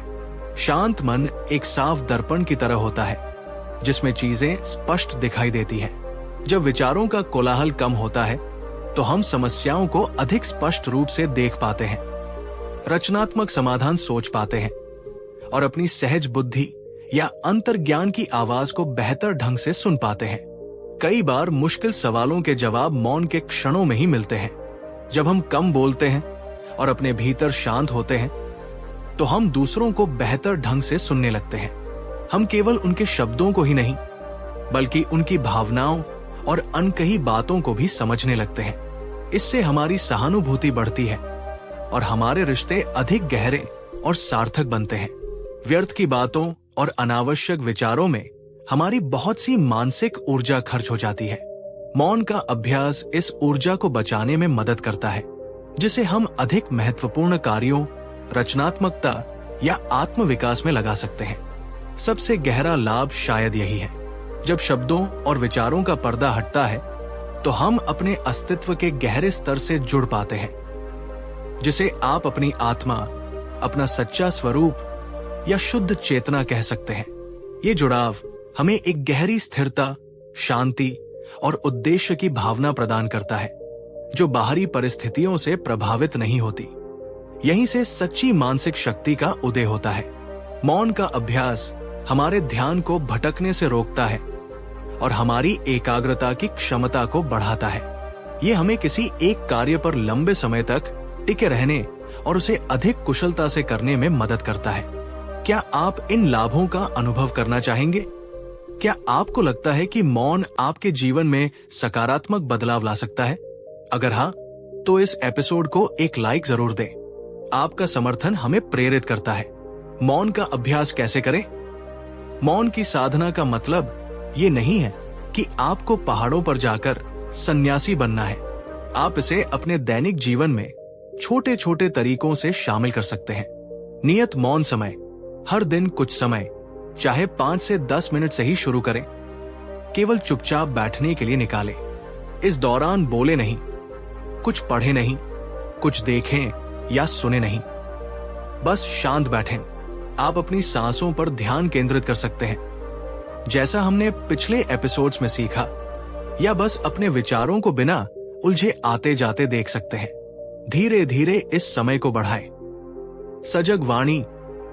शांत मन एक साफ दर्पण की तरह होता है जिसमें चीजें स्पष्ट दिखाई देती हैं। जब विचारों का कोलाहल कम होता है तो हम समस्याओं को अधिक स्पष्ट रूप से देख पाते हैं, रचनात्मक समाधान सोच पाते हैं और अपनी सहज बुद्धि या अंतर्ज्ञान की आवाज को बेहतर ढंग से सुन पाते हैं। कई बार मुश्किल सवालों के जवाब मौन के क्षणों में ही मिलते हैं। जब हम कम बोलते हैं और अपने भीतर शांत होते हैं तो हम दूसरों को बेहतर ढंग से सुनने लगते हैं। हम केवल उनके शब्दों को ही नहीं बल्कि उनकी भावनाओं और अनकही बातों को भी समझने लगते हैं। इससे हमारी सहानुभूति बढ़ती है और हमारे रिश्ते अधिक गहरे और सार्थक बनते हैं। व्यर्थ की बातों और अनावश्यक विचारों में हमारी बहुत सी मानसिक ऊर्जा खर्च हो जाती है। मौन का अभ्यास इस ऊर्जा को बचाने में मदद करता है, जिसे हम अधिक महत्वपूर्ण कार्यों, रचनात्मकता या आत्मविकास में लगा सकते हैं। सबसे गहरा लाभ शायद यही है, जब शब्दों और विचारों का पर्दा हटता है तो हम अपने अस्तित्व के गहरे स्तर से जुड़ पाते हैं, जिसे आप अपनी आत्मा, अपना सच्चा स्वरूप या शुद्ध चेतना कह सकते हैं। ये जुड़ाव हमें एक गहरी स्थिरता, शांति और उद्देश्य की भावना प्रदान करता है, जो बाहरी परिस्थितियों से प्रभावित नहीं होती। यहीं से सच्ची मानसिक शक्ति का उदय होता है। मौन का अभ्यास हमारे ध्यान को भटकने से रोकता है और हमारी एकाग्रता की क्षमता को बढ़ाता है। ये हमें किसी एक कार्य पर लंबे समय तक टिके रहने और उसे अधिक कुशलता से करने में मदद करता है। क्या आप इन लाभों का अनुभव करना चाहेंगे? क्या आपको लगता है कि मौन आपके जीवन में सकारात्मक बदलाव ला सकता है? अगर हाँ, तो इस एपिसोड को एक लाइक जरूर दें। आपका समर्थन हमें प्रेरित करता है। मौन का अभ्यास कैसे करें? मौन की साधना का मतलब ये नहीं है कि आपको पहाड़ों पर जाकर सन्यासी बनना है। आप इसे अपने दैनिक जीवन में छोटे छोटे तरीकों से शामिल कर सकते हैं। नियत मौन समय, हर दिन कुछ समय, चाहे 5 से 10 मिनट से ही शुरू करें। केवल चुपचाप बैठने के लिए निकालें। इस दौरान बोले नहीं, कुछ पढ़े नहीं, कुछ देखें या सुने नहीं, बस शांत बैठें। आप अपनी सांसों पर ध्यान केंद्रित कर सकते हैं, जैसा हमने पिछले एपिसोड्स में सीखा, या बस अपने विचारों को बिना उलझे आते जाते देख सकते हैं। धीरे धीरे इस समय को बढ़ाएं। सजग वाणी,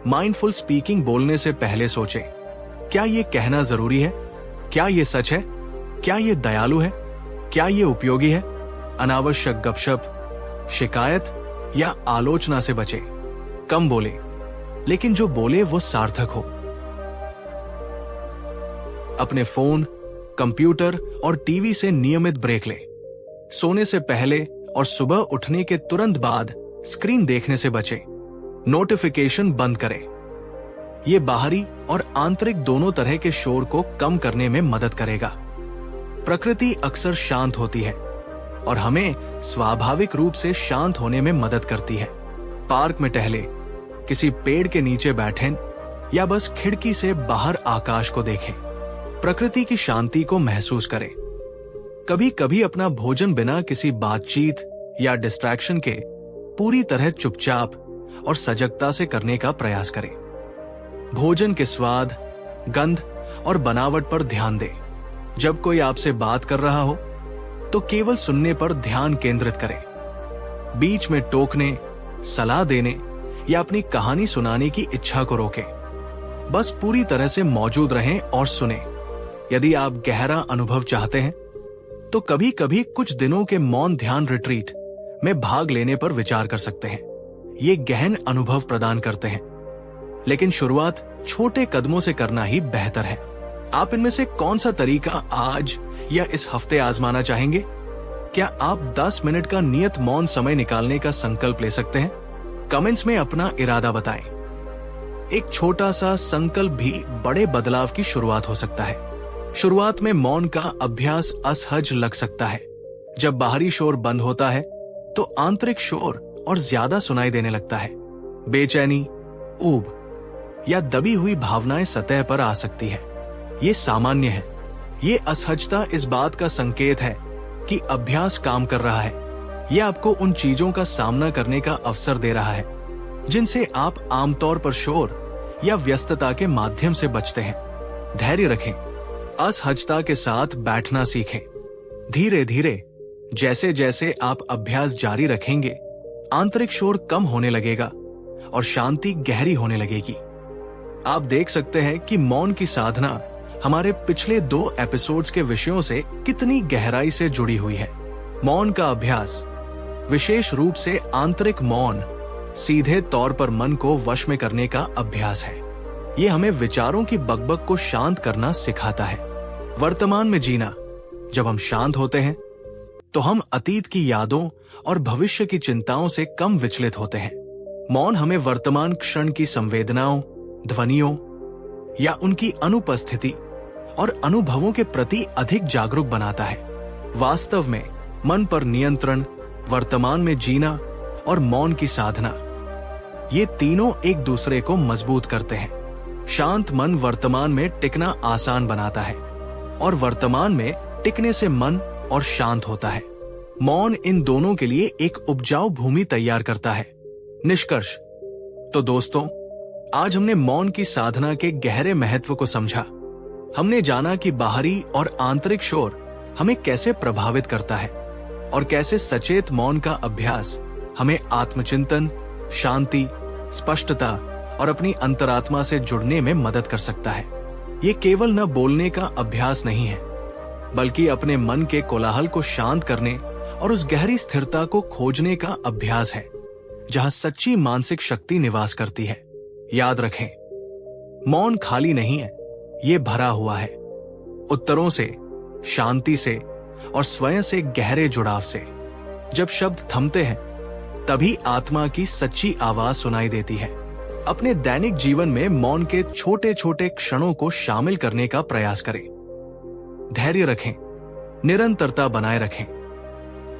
माइंडफुल स्पीकिंग बोलने से पहले सोचें, क्या ये कहना जरूरी है? क्या ये सच है? क्या ये दयालु है? क्या ये उपयोगी है? अनावश्यक गपशप, शिकायत या आलोचना से बचें। कम बोले, लेकिन जो बोले वो सार्थक हो। अपने फोन, कंप्यूटर और टीवी से नियमित ब्रेक लें। सोने से पहले और सुबह उठने के तुरंत बाद स्क्रीन देखने से बचें। नोटिफिकेशन बंद करें। यह बाहरी और आंतरिक दोनों तरह के शोर को कम करने में मदद करेगा। प्रकृति अक्सर शांत होती है और हमें स्वाभाविक रूप से शांत होने में मदद करती है। पार्क में टहले, किसी पेड़ के नीचे बैठें या बस खिड़की से बाहर आकाश को देखें। प्रकृति की शांति को महसूस करें। कभी कभी अपना भोजन बिना किसी बातचीत या डिस्ट्रैक्शन के पूरी तरह चुपचाप और सजगता से करने का प्रयास करें। भोजन के स्वाद, गंध और बनावट पर ध्यान दें। जब कोई आपसे बात कर रहा हो तो केवल सुनने पर ध्यान केंद्रित करें। बीच में टोकने, सलाह देने या अपनी कहानी सुनाने की इच्छा को रोकें। बस पूरी तरह से मौजूद रहें और सुनें। यदि आप गहरा अनुभव चाहते हैं तो कभी कभी कुछ दिनों के मौन ध्यान रिट्रीट में भाग लेने पर विचार कर सकते हैं। ये गहन अनुभव प्रदान करते हैं, लेकिन शुरुआत छोटे कदमों से करना ही बेहतर है। आप इनमें से कौन सा तरीका आज या इस हफ्ते आजमाना चाहेंगे? क्या आप 10 मिनट का नियत मौन समय निकालने का संकल्प ले सकते हैं? कमेंट्स में अपना इरादा बताएं। एक छोटा सा संकल्प भी बड़े बदलाव की शुरुआत हो सकता है। शुरुआत में मौन का अभ्यास असहज लग सकता है। जब बाहरी शोर बंद होता है तो आंतरिक शोर और ज्यादा सुनाई देने लगता है। बेचैनी, ऊब या दबी हुई भावनाएं सतह पर आ सकती है। ये सामान्य है। ये असहजता इस बात का संकेत है कि अभ्यास काम कर रहा है। यह आपको उन चीजों का सामना करने का अवसर दे रहा है जिनसे आप आमतौर पर शोर या व्यस्तता के माध्यम से बचते हैं। धैर्य रखें। असहजता के साथ बैठना सीखें। धीरे धीरे जैसे जैसे आप अभ्यास जारी रखेंगे, आंतरिक शोर कम होने लगेगा और शांति गहरी होने लगेगी। आप देख सकते हैं कि मौन की साधना हमारे पिछले 2 एपिसोड्स के विषयों से कितनी गहराई से जुड़ी हुई है। मौन का अभ्यास, विशेष रूप से आंतरिक मौन, सीधे तौर पर मन को वश में करने का अभ्यास है। ये हमें विचारों की बकबक को शांत करना सिखाता है। वर्तमान में जीना। जब हम शांत होते हैं तो हम अतीत की यादों और भविष्य की चिंताओं से कम विचलित होते हैं। मौन हमें वर्तमान क्षण की संवेदनाओं, ध्वनियों या उनकी अनुपस्थिति और अनुभवों के प्रति अधिक जागरूक बनाता है। वास्तव में मन पर नियंत्रण, वर्तमान में जीना और मौन की साधना, ये तीनों एक दूसरे को मजबूत करते हैं। शांत मन वर्तमान में टिकना आसान बनाता है और वर्तमान में टिकने से मन और शांत होता है। मौन इन दोनों के लिए एक उपजाऊ भूमि तैयार करता है। निष्कर्ष। तो दोस्तों, आज हमने मौन की साधना के गहरे महत्व को समझा। हमने जाना कि बाहरी और आंतरिक शोर हमें कैसे प्रभावित करता है और कैसे सचेत मौन का अभ्यास हमें आत्मचिंतन, शांति, स्पष्टता और अपनी अंतरात्मा से जुड़ने में मदद कर सकता है। ये केवल न बोलने का अभ्यास नहीं है, बल्कि अपने मन के कोलाहल को शांत करने और उस गहरी स्थिरता को खोजने का अभ्यास है जहां सच्ची मानसिक शक्ति निवास करती है। याद रखें, मौन खाली नहीं है, ये भरा हुआ है उत्तरों से, शांति से और स्वयं से गहरे जुड़ाव से। जब शब्द थमते हैं तभी आत्मा की सच्ची आवाज सुनाई देती है। अपने दैनिक जीवन में मौन के छोटे छोटे क्षणों को शामिल करने का प्रयास करें। धैर्य रखें, निरंतरता बनाए रखें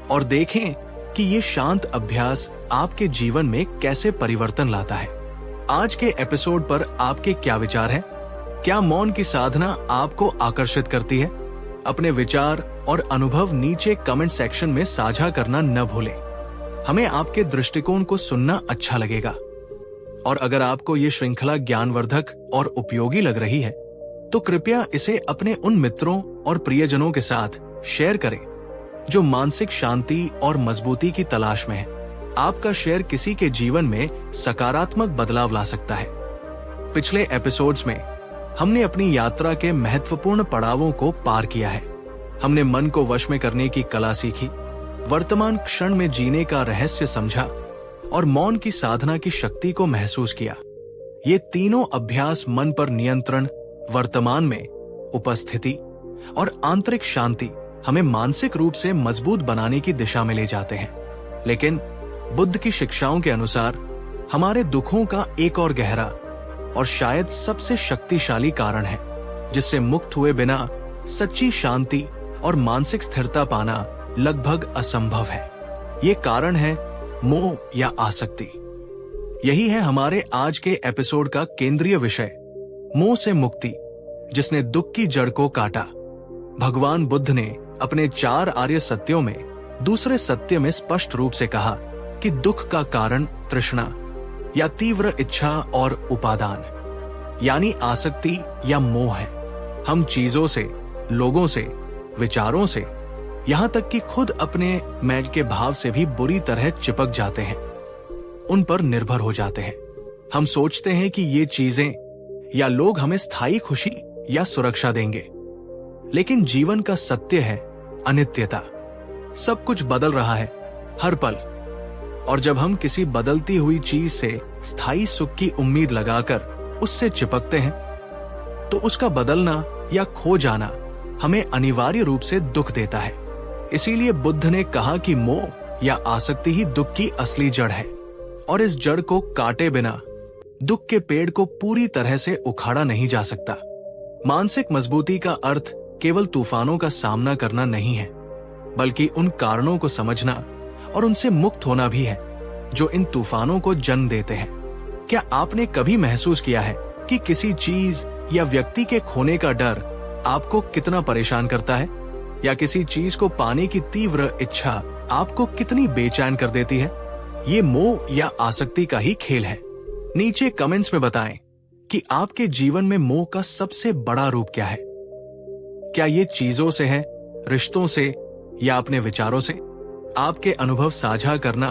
और देखें कि ये शांत अभ्यास आपके जीवन में कैसे परिवर्तन लाता है। आज के एपिसोड पर आपके क्या विचार हैं? क्या मौन की साधना आपको आकर्षित करती है? अपने विचार और अनुभव नीचे कमेंट सेक्शन में साझा करना न भूलें। हमें आपके दृष्टिकोण को सुनना अच्छा लगेगा। और अगर आपको ये श्रृंखला ज्ञानवर्धक और उपयोगी लग रही है तो कृपया इसे अपने उन मित्रों और प्रियजनों के साथ शेयर करें जो मानसिक शांति और मजबूती की तलाश में है। आपका शेयर किसी के जीवन में सकारात्मक बदलाव ला सकता है। पिछले एपिसोड्स में हमने अपनी यात्रा के महत्वपूर्ण पड़ावों को पार किया है। हमने मन को वश में करने की कला सीखी, वर्तमान क्षण में जीने का रहस्य समझा और मौन की साधना की शक्ति को महसूस किया। ये तीनों अभ्यास मन पर नियंत्रण, वर्तमान में उपस्थिति और आंतरिक शांति हमें मानसिक रूप से मजबूत बनाने की दिशा में ले जाते हैं। लेकिन बुद्ध की शिक्षाओं के अनुसार हमारे दुखों का एक और गहरा और शायद सबसे शक्तिशाली कारण है जिससे मुक्त हुए बिना सच्ची शांति और मानसिक स्थिरता पाना लगभग असंभव है। ये कारण है मोह या आसक्ति। यही है हमारे आज के एपिसोड का केंद्रीय विषय, मोह से मुक्ति, जिसने दुख की जड़ को काटा। भगवान बुद्ध ने अपने 4 आर्य सत्यों में दूसरे सत्य में स्पष्ट रूप से कहा कि दुख का कारण तृष्णा या तीव्र इच्छा और उपादान। यानी आसक्ति या मोह है। हम चीजों से, लोगों से, विचारों से, यहां तक कि खुद अपने मैं के भाव से भी बुरी तरह चिपक जाते हैं, उन पर निर्भर हो जाते हैं। हम सोचते हैं कि ये चीजें या लोग हमें स्थायी खुशी या सुरक्षा देंगे, लेकिन जीवन का सत्य है अनित्यता। सब कुछ बदल रहा है हर पल, और जब हम किसी बदलती हुई चीज से स्थायी सुख की उम्मीद लगाकर उससे चिपकते हैं, तो उसका बदलना या खो जाना हमें अनिवार्य रूप से दुख देता है। इसीलिए बुद्ध ने कहा कि मोह या आसक्ति ही दुख की असली जड़ है, और इस जड़ को काटे बिना दुख के पेड़ को पूरी तरह से उखाड़ा नहीं जा सकता। मानसिक मजबूती का अर्थ केवल तूफानों का सामना करना नहीं है, बल्कि उन कारणों को समझना और उनसे मुक्त होना भी है जो इन तूफानों को जन्म देते हैं। क्या आपने कभी महसूस किया है कि किसी चीज या व्यक्ति के खोने का डर आपको कितना परेशान करता है, या किसी चीज को पाने की तीव्र इच्छा आपको कितनी बेचैन कर देती है? ये मोह या आसक्ति का ही खेल है। नीचे कमेंट्स में बताएं कि आपके जीवन में मोह का सबसे बड़ा रूप क्या है। क्या ये चीजों से है, रिश्तों से, या अपने विचारों से? आपके अनुभव साझा करना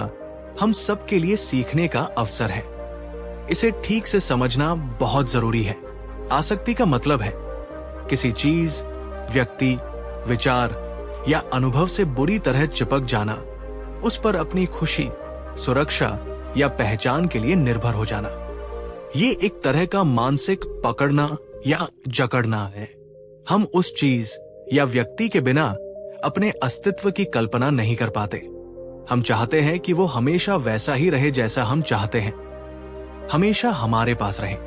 हम सबके लिए सीखने का अवसर है। इसे ठीक से समझना बहुत जरूरी है। आसक्ति का मतलब है किसी चीज, व्यक्ति, विचार या अनुभव से बुरी तरह चिपक जाना, उस पर अपनी खुशी, सुरक्षा या पहचान के लिए निर्भर हो जाना। ये एक तरह का मानसिक पकड़ना या जकड़ना है। हम उस चीज या व्यक्ति के बिना अपने अस्तित्व की कल्पना नहीं कर पाते। हम चाहते हैं कि वो हमेशा वैसा ही रहे जैसा हम चाहते हैं, हमेशा हमारे पास रहे।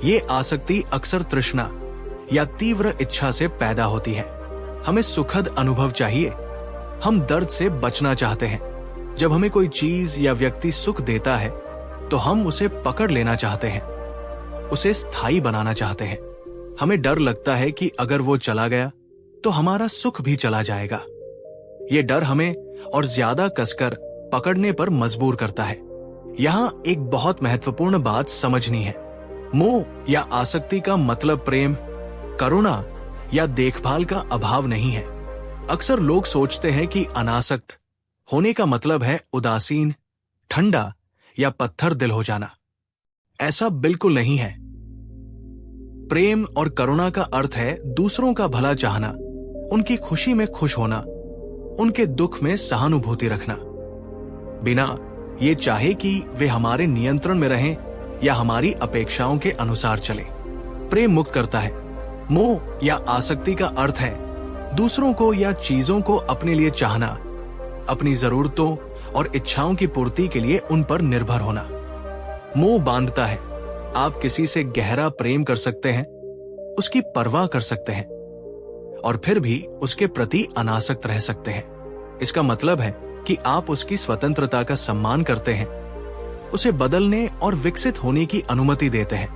ये आसक्ति अक्सर तृष्णा या तीव्र इच्छा से पैदा होती है। हमें सुखद अनुभव चाहिए, हम दर्द से बचना चाहते हैं। जब हमें कोई चीज या व्यक्ति सुख देता है तो हम उसे पकड़ लेना चाहते हैं, उसे स्थायी बनाना चाहते हैं। हमें डर लगता है कि अगर वो चला गया तो हमारा सुख भी चला जाएगा। ये डर हमें और ज्यादा कसकर पकड़ने पर मजबूर करता है। यहाँ एक बहुत महत्वपूर्ण बात समझनी है। मोह या आसक्ति का मतलब प्रेम, करुणा या देखभाल का अभाव नहीं है। अक्सर लोग सोचते हैं कि अनासक्त होने का मतलब है उदासीन, ठंडा या पत्थर दिल हो जाना। ऐसा बिल्कुल नहीं है। प्रेम और करुणा का अर्थ है दूसरों का भला चाहना, उनकी खुशी में खुश होना, उनके दुख में सहानुभूति रखना, बिना ये चाहे कि वे हमारे नियंत्रण में रहें या हमारी अपेक्षाओं के अनुसार चले। प्रेम मुक्त करता है। मोह या आसक्ति का अर्थ है दूसरों को या चीजों को अपने लिए चाहना, अपनी जरूरतों और इच्छाओं की पूर्ति के लिए उन पर निर्भर होना। मोह बांधता है। आप किसी से गहरा प्रेम कर सकते हैं, उसकी परवाह कर सकते हैं, और फिर भी उसके प्रति अनासक्त रह सकते हैं। इसका मतलब है कि आप उसकी स्वतंत्रता का सम्मान करते हैं, उसे बदलने और विकसित होने की अनुमति देते हैं,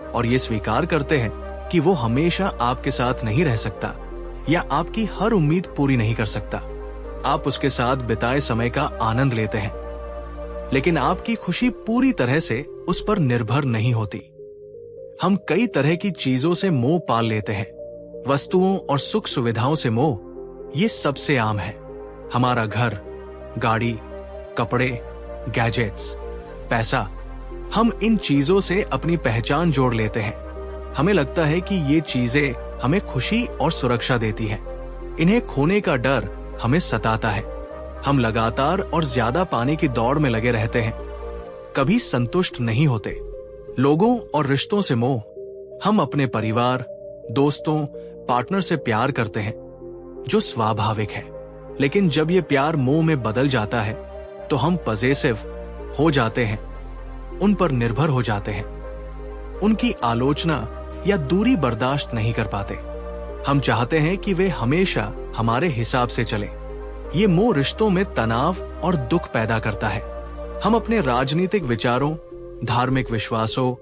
और ये स्वीकार करते हैं कि वो हमेशा आपके साथ नहीं रह सकता या आपकी हर उम्मीद पूरी नहीं कर सकता। आप उसके साथ बिताए समय का आनंद लेते हैं, लेकिन आपकी खुशी पूरी तरह से उस पर निर्भर नहीं होती। हम कई तरह की चीजों से मोह पाल लेते हैं। वस्तुओं और सुख सुविधाओं से मोह ये सबसे आम है। हमारा घर, गाड़ी, कपड़े, गैजेट्स, पैसा, हम इन चीजों से अपनी पहचान जोड़ लेते हैं। हमें लगता है कि ये चीजें हमें खुशी और सुरक्षा देती हैं। इन्हें खोने का डर हमें सताता है। हम लगातार और ज्यादा पाने की दौड़ में लगे रहते हैं, कभी संतुष्ट नहीं होते। लोगों और रिश्तों से मोह, हम अपने परिवार, दोस्तों, पार्टनर से प्यार करते हैं, जो स्वाभाविक है। लेकिन जब ये प्यार मोह में बदल जाता है तो हम पजेसिव हो जाते हैं, उन पर निर्भर हो जाते हैं, उनकी आलोचना या दूरी बर्दाश्त नहीं कर पाते। हम चाहते हैं कि वे हमेशा हमारे हिसाब से चले। ये मोह रिश्तों में तनाव और दुख पैदा करता है। हम अपने राजनीतिक विचारों, धार्मिक विश्वासों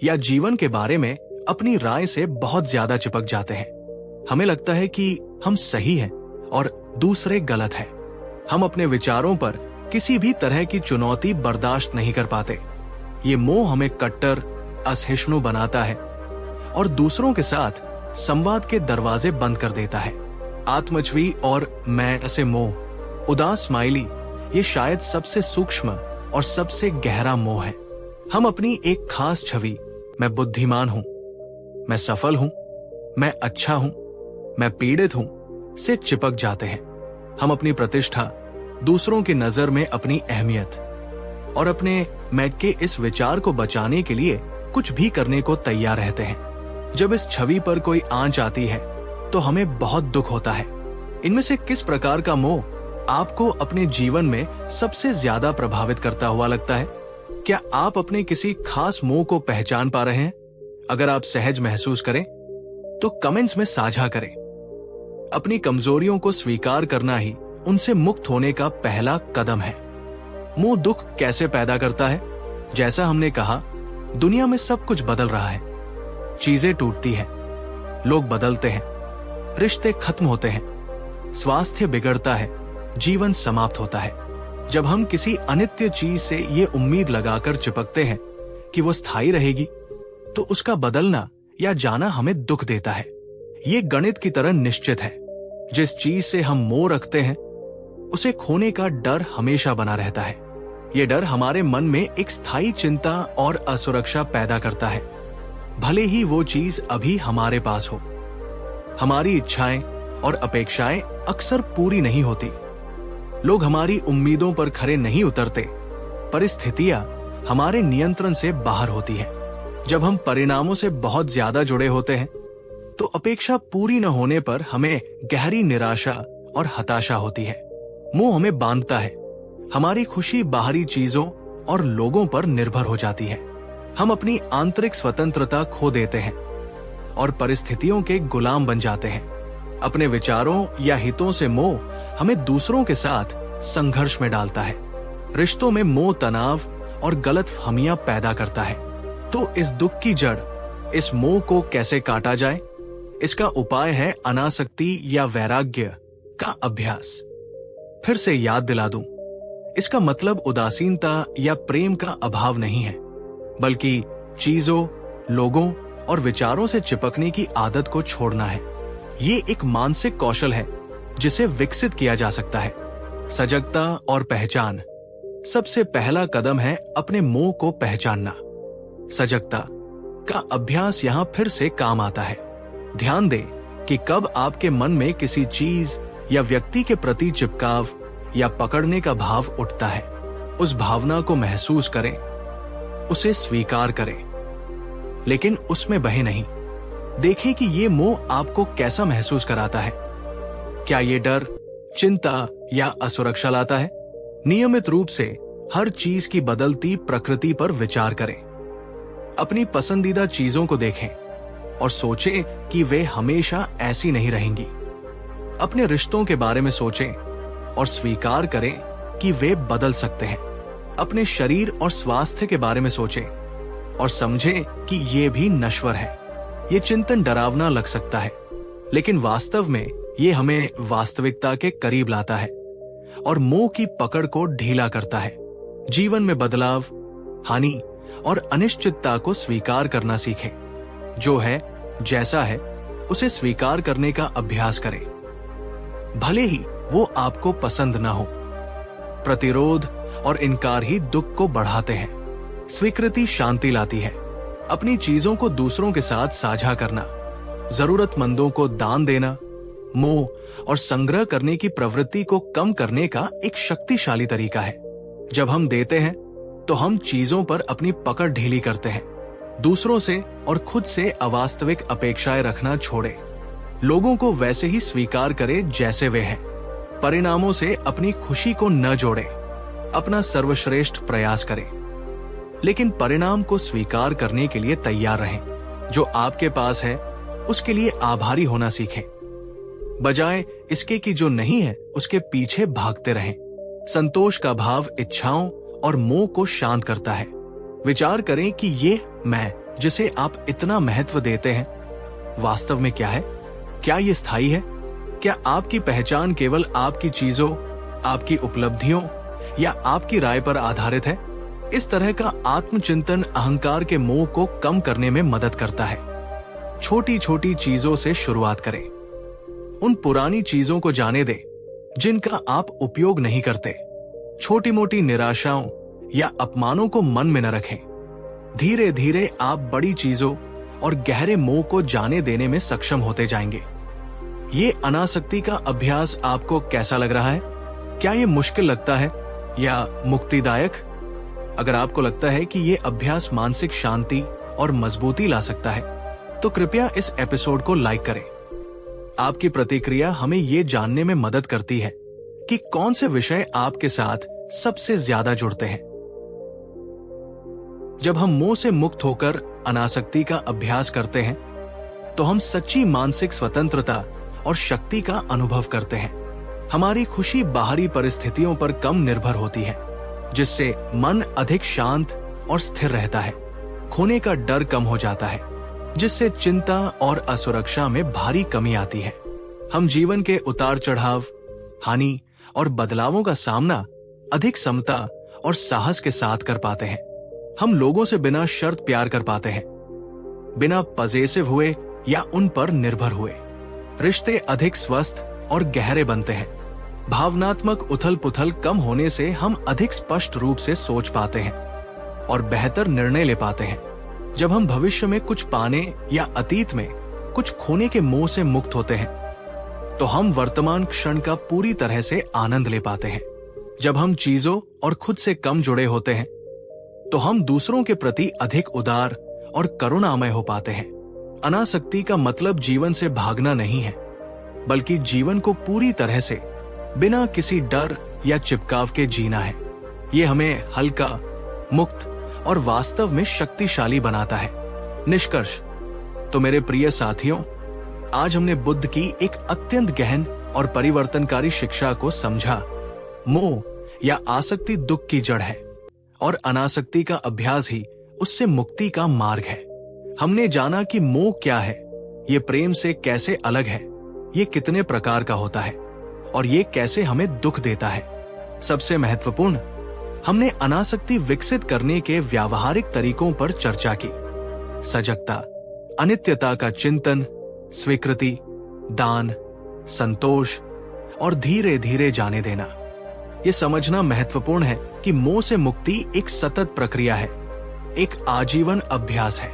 या जीवन के बारे में अपनी राय से बहुत ज्यादा चिपक जाते हैं। हमें लगता है कि हम सही हैं और दूसरे गलत हैं। हम अपने विचारों पर किसी भी तरह की चुनौती बर्दाश्त नहीं कर पाते। ये मोह हमें कट्टर, असहिष्णु बनाता है और दूसरों के साथ संवाद के दरवाजे बंद कर देता है। आत्मछवि और मैं से मोह, उदास स्माइली, ये शायद सबसे सूक्ष्म और सबसे गहरा मोह है। हम अपनी एक खास छवि, मैं बुद्धिमान हूं, मैं सफल हूं, मैं अच्छा हूं, मैं पीड़ित हूं, से चिपक जाते हैं। हम अपनी प्रतिष्ठा, दूसरों की नजर में अपनी अहमियत और अपने मैं के इस विचार को बचाने के लिए कुछ भी करने को तैयार रहते हैं। जब इस छवि पर कोई आंच आती है तो हमें बहुत दुख होता है। इनमें से किस प्रकार का मोह आपको अपने जीवन में सबसे ज्यादा प्रभावित करता हुआ लगता है? क्या आप अपने किसी खास मोह को पहचान पा रहे हैं? अगर आप सहज महसूस करें तो कमेंट्स में साझा करें। अपनी कमजोरियों को स्वीकार करना ही उनसे मुक्त होने का पहला कदम है। मोह दुख कैसे पैदा करता है? जैसा हमने कहा, दुनिया में सब कुछ बदल रहा है। चीजें टूटती हैं, लोग बदलते हैं, रिश्ते खत्म होते हैं, स्वास्थ्य बिगड़ता है, जीवन समाप्त होता है। जब हम किसी अनित्य चीज से ये उम्मीद लगाकर चिपकते हैं कि वो स्थायी रहेगी, तो उसका बदलना या जाना हमें दुख देता है। ये गणित की तरह निश्चित है। जिस चीज से हम मोह रखते हैं, उसे खोने का डर हमेशा बना रहता है। ये डर हमारे मन में एक स्थायी चिंता और असुरक्षा पैदा करता है, भले ही वो चीज अभी हमारे पास हो। हमारी इच्छाएं और अपेक्षाएं अक्सर पूरी नहीं होती। लोग हमारी उम्मीदों पर खरे नहीं उतरते। परिस्थितियां हमारे नियंत्रण से बाहर होती है। जब हम परिणामों से बहुत ज्यादा जुड़े होते हैं, तो अपेक्षा पूरी न होने पर हमें गहरी निराशा और हताशा होती है। मोह हमें बांधता है। हमारी खुशी बाहरी चीजों और लोगों पर निर्भर हो जाती है। हम अपनी आंतरिक स्वतंत्रता खो देते हैं और परिस्थितियों के गुलाम बन जाते हैं। अपने विचारों या हितों से मोह हमें दूसरों के साथ संघर्ष में डालता है। रिश्तों में मोह तनाव और गलतफहमियां पैदा करता है। तो इस दुख की जड़, इस मोह को कैसे काटा जाए? इसका उपाय है अनासक्ति या वैराग्य का अभ्यास। फिर से याद दिला दूं, इसका मतलब उदासीनता या प्रेम का अभाव नहीं है, बल्कि चीजों, लोगों और विचारों से चिपकने की आदत को छोड़ना है। ये एक मानसिक कौशल है जिसे विकसित किया जा सकता है। सजगता और पहचान। सबसे पहला कदम है अपने मोह को पहचानना। सजगता का अभ्यास यहां फिर से काम आता है। ध्यान दें कि कब आपके मन में किसी चीज या व्यक्ति के प्रति चिपकाव या पकड़ने का भाव उठता है। उस भावना को महसूस करें, उसे स्वीकार करें, लेकिन उसमें बहे नहीं। देखें कि ये मोह आपको कैसा महसूस कराता है। क्या ये डर, चिंता या असुरक्षा लाता है? नियमित रूप से हर चीज की बदलती प्रकृति पर विचार करें। अपनी पसंदीदा चीजों को देखें और सोचें कि वे हमेशा ऐसी नहीं रहेंगी। अपने रिश्तों के बारे में सोचें और स्वीकार करें कि वे बदल सकते हैं। अपने शरीर और स्वास्थ्य के बारे में सोचें और समझें कि ये भी नश्वर है। ये चिंतन डरावना लग सकता है, लेकिन वास्तव में ये हमें वास्तविकता के करीब लाता है और मोह की पकड़ को ढीला करता है। जीवन में बदलाव, हानि और अनिश्चितता को स्वीकार करना सीखें। जो है, जैसा है, उसे स्वीकार करने का अभ्यास करें, भले ही वो आपको पसंद ना हो। प्रतिरोध और इनकार ही दुख को बढ़ाते हैं। स्वीकृति शांति लाती है। अपनी चीजों को दूसरों के साथ साझा करना, जरूरतमंदों को दान देना, मोह और संग्रह करने की प्रवृत्ति को कम करने का एक शक्तिशाली तरीका है। जब हम देते हैं तो हम चीजों पर अपनी पकड़ ढीली करते हैं। दूसरों से और खुद से अवास्तविक अपेक्षाएं रखना छोड़ें। लोगों को वैसे ही स्वीकार करें जैसे वे हैं। परिणामों से अपनी खुशी को न जोड़ें। अपना सर्वश्रेष्ठ प्रयास करें, लेकिन परिणाम को स्वीकार करने के लिए तैयार रहें। जो आपके पास है उसके लिए आभारी होना सीखें, बजाय इसके कि जो नहीं है उसके पीछे भागते रहें। संतोष का भाव इच्छाओं और मोह को शांत करता है। विचार करें कि ये मैं जिसे आप इतना महत्व देते हैं, वास्तव में क्या है? क्या ये स्थायी है? क्या आपकी पहचान केवल आपकी चीजों, आपकी उपलब्धियों या आपकी राय पर आधारित है? इस तरह का आत्मचिंतन अहंकार के मोह को कम करने में मदद करता है। छोटी छोटी चीजों से शुरुआत करें। उन पुरानी चीजों को जाने दें जिनका आप उपयोग नहीं करते। छोटी मोटी निराशाओं या अपमानों को मन में न रखें। धीरे धीरे आप बड़ी चीजों और गहरे मोह को जाने देने में सक्षम होते जाएंगे। ये अनासक्ति का अभ्यास आपको कैसा लग रहा है? क्या ये मुश्किल लगता है या मुक्तिदायक? अगर आपको लगता है कि ये अभ्यास मानसिक शांति और मजबूती ला सकता है, तो कृपया इस एपिसोड को लाइक करें। आपकी प्रतिक्रिया हमें ये जानने में मदद करती है कि कौन से विषय आपके साथ सबसे ज्यादा जुड़ते हैं। जब हम मोह से मुक्त होकर अनासक्ति का अभ्यास करते हैं, तो हम सच्ची मानसिक स्वतंत्रता और शक्ति का अनुभव करते हैं। हमारी खुशी बाहरी परिस्थितियों पर कम निर्भर होती है, जिससे मन अधिक शांत और स्थिर रहता है। खोने का डर कम हो जाता है, जिससे चिंता और असुरक्षा में भारी कमी आती है। हम जीवन के उतार चढ़ाव, हानि और बदलावों का सामना अधिक समता और साहस के साथ कर पाते हैं। हम लोगों से बिना शर्त प्यार कर पाते हैं, बिना पजेसिव हुए या उन पर निर्भर हुए। रिश्ते अधिक स्वस्थ और गहरे बनते हैं। भावनात्मक उथल पुथल कम होने से हम अधिक स्पष्ट रूप से सोच पाते हैं और बेहतर निर्णय ले पाते हैं। जब हम भविष्य में कुछ पाने या अतीत में कुछ खोने के मोह से मुक्त होते हैं, तो हम वर्तमान क्षण का पूरी तरह से आनंद ले पाते हैं। जब हम चीजों और खुद से कम जुड़े होते हैं, तो हम दूसरों के प्रति अधिक उदार और करुणामय हो पाते हैं। अनासक्ति का मतलब जीवन से भागना नहीं है, बल्कि जीवन को पूरी तरह से बिना किसी डर या चिपकाव के जीना है। ये हमें हल्का, मुक्त और वास्तव में शक्तिशाली बनाता है। निष्कर्ष, तो मेरे प्रिय साथियों, आज हमने बुद्ध की एक अत्यंत गहन और परिवर्तनकारी शिक्षा को समझा। मोह या आसक्ति दुख की जड़ है और अनासक्ति का अभ्यास ही उससे मुक्ति का मार्ग है। हमने जाना कि मोह क्या है, ये प्रेम से कैसे अलग है, ये कितने प्रकार का होता है और ये कैसे हमें दुख देता है। सबसे महत्वपूर्ण, हमने अनासक्ति विकसित करने के व्यावहारिक तरीकों पर चर्चा की। सजगता, अनित्यता का चिंतन, स्वीकृति, दान, संतोष और धीरे धीरे जाने देना। ये समझना महत्वपूर्ण है कि मोह से मुक्ति एक सतत प्रक्रिया है, एक आजीवन अभ्यास है।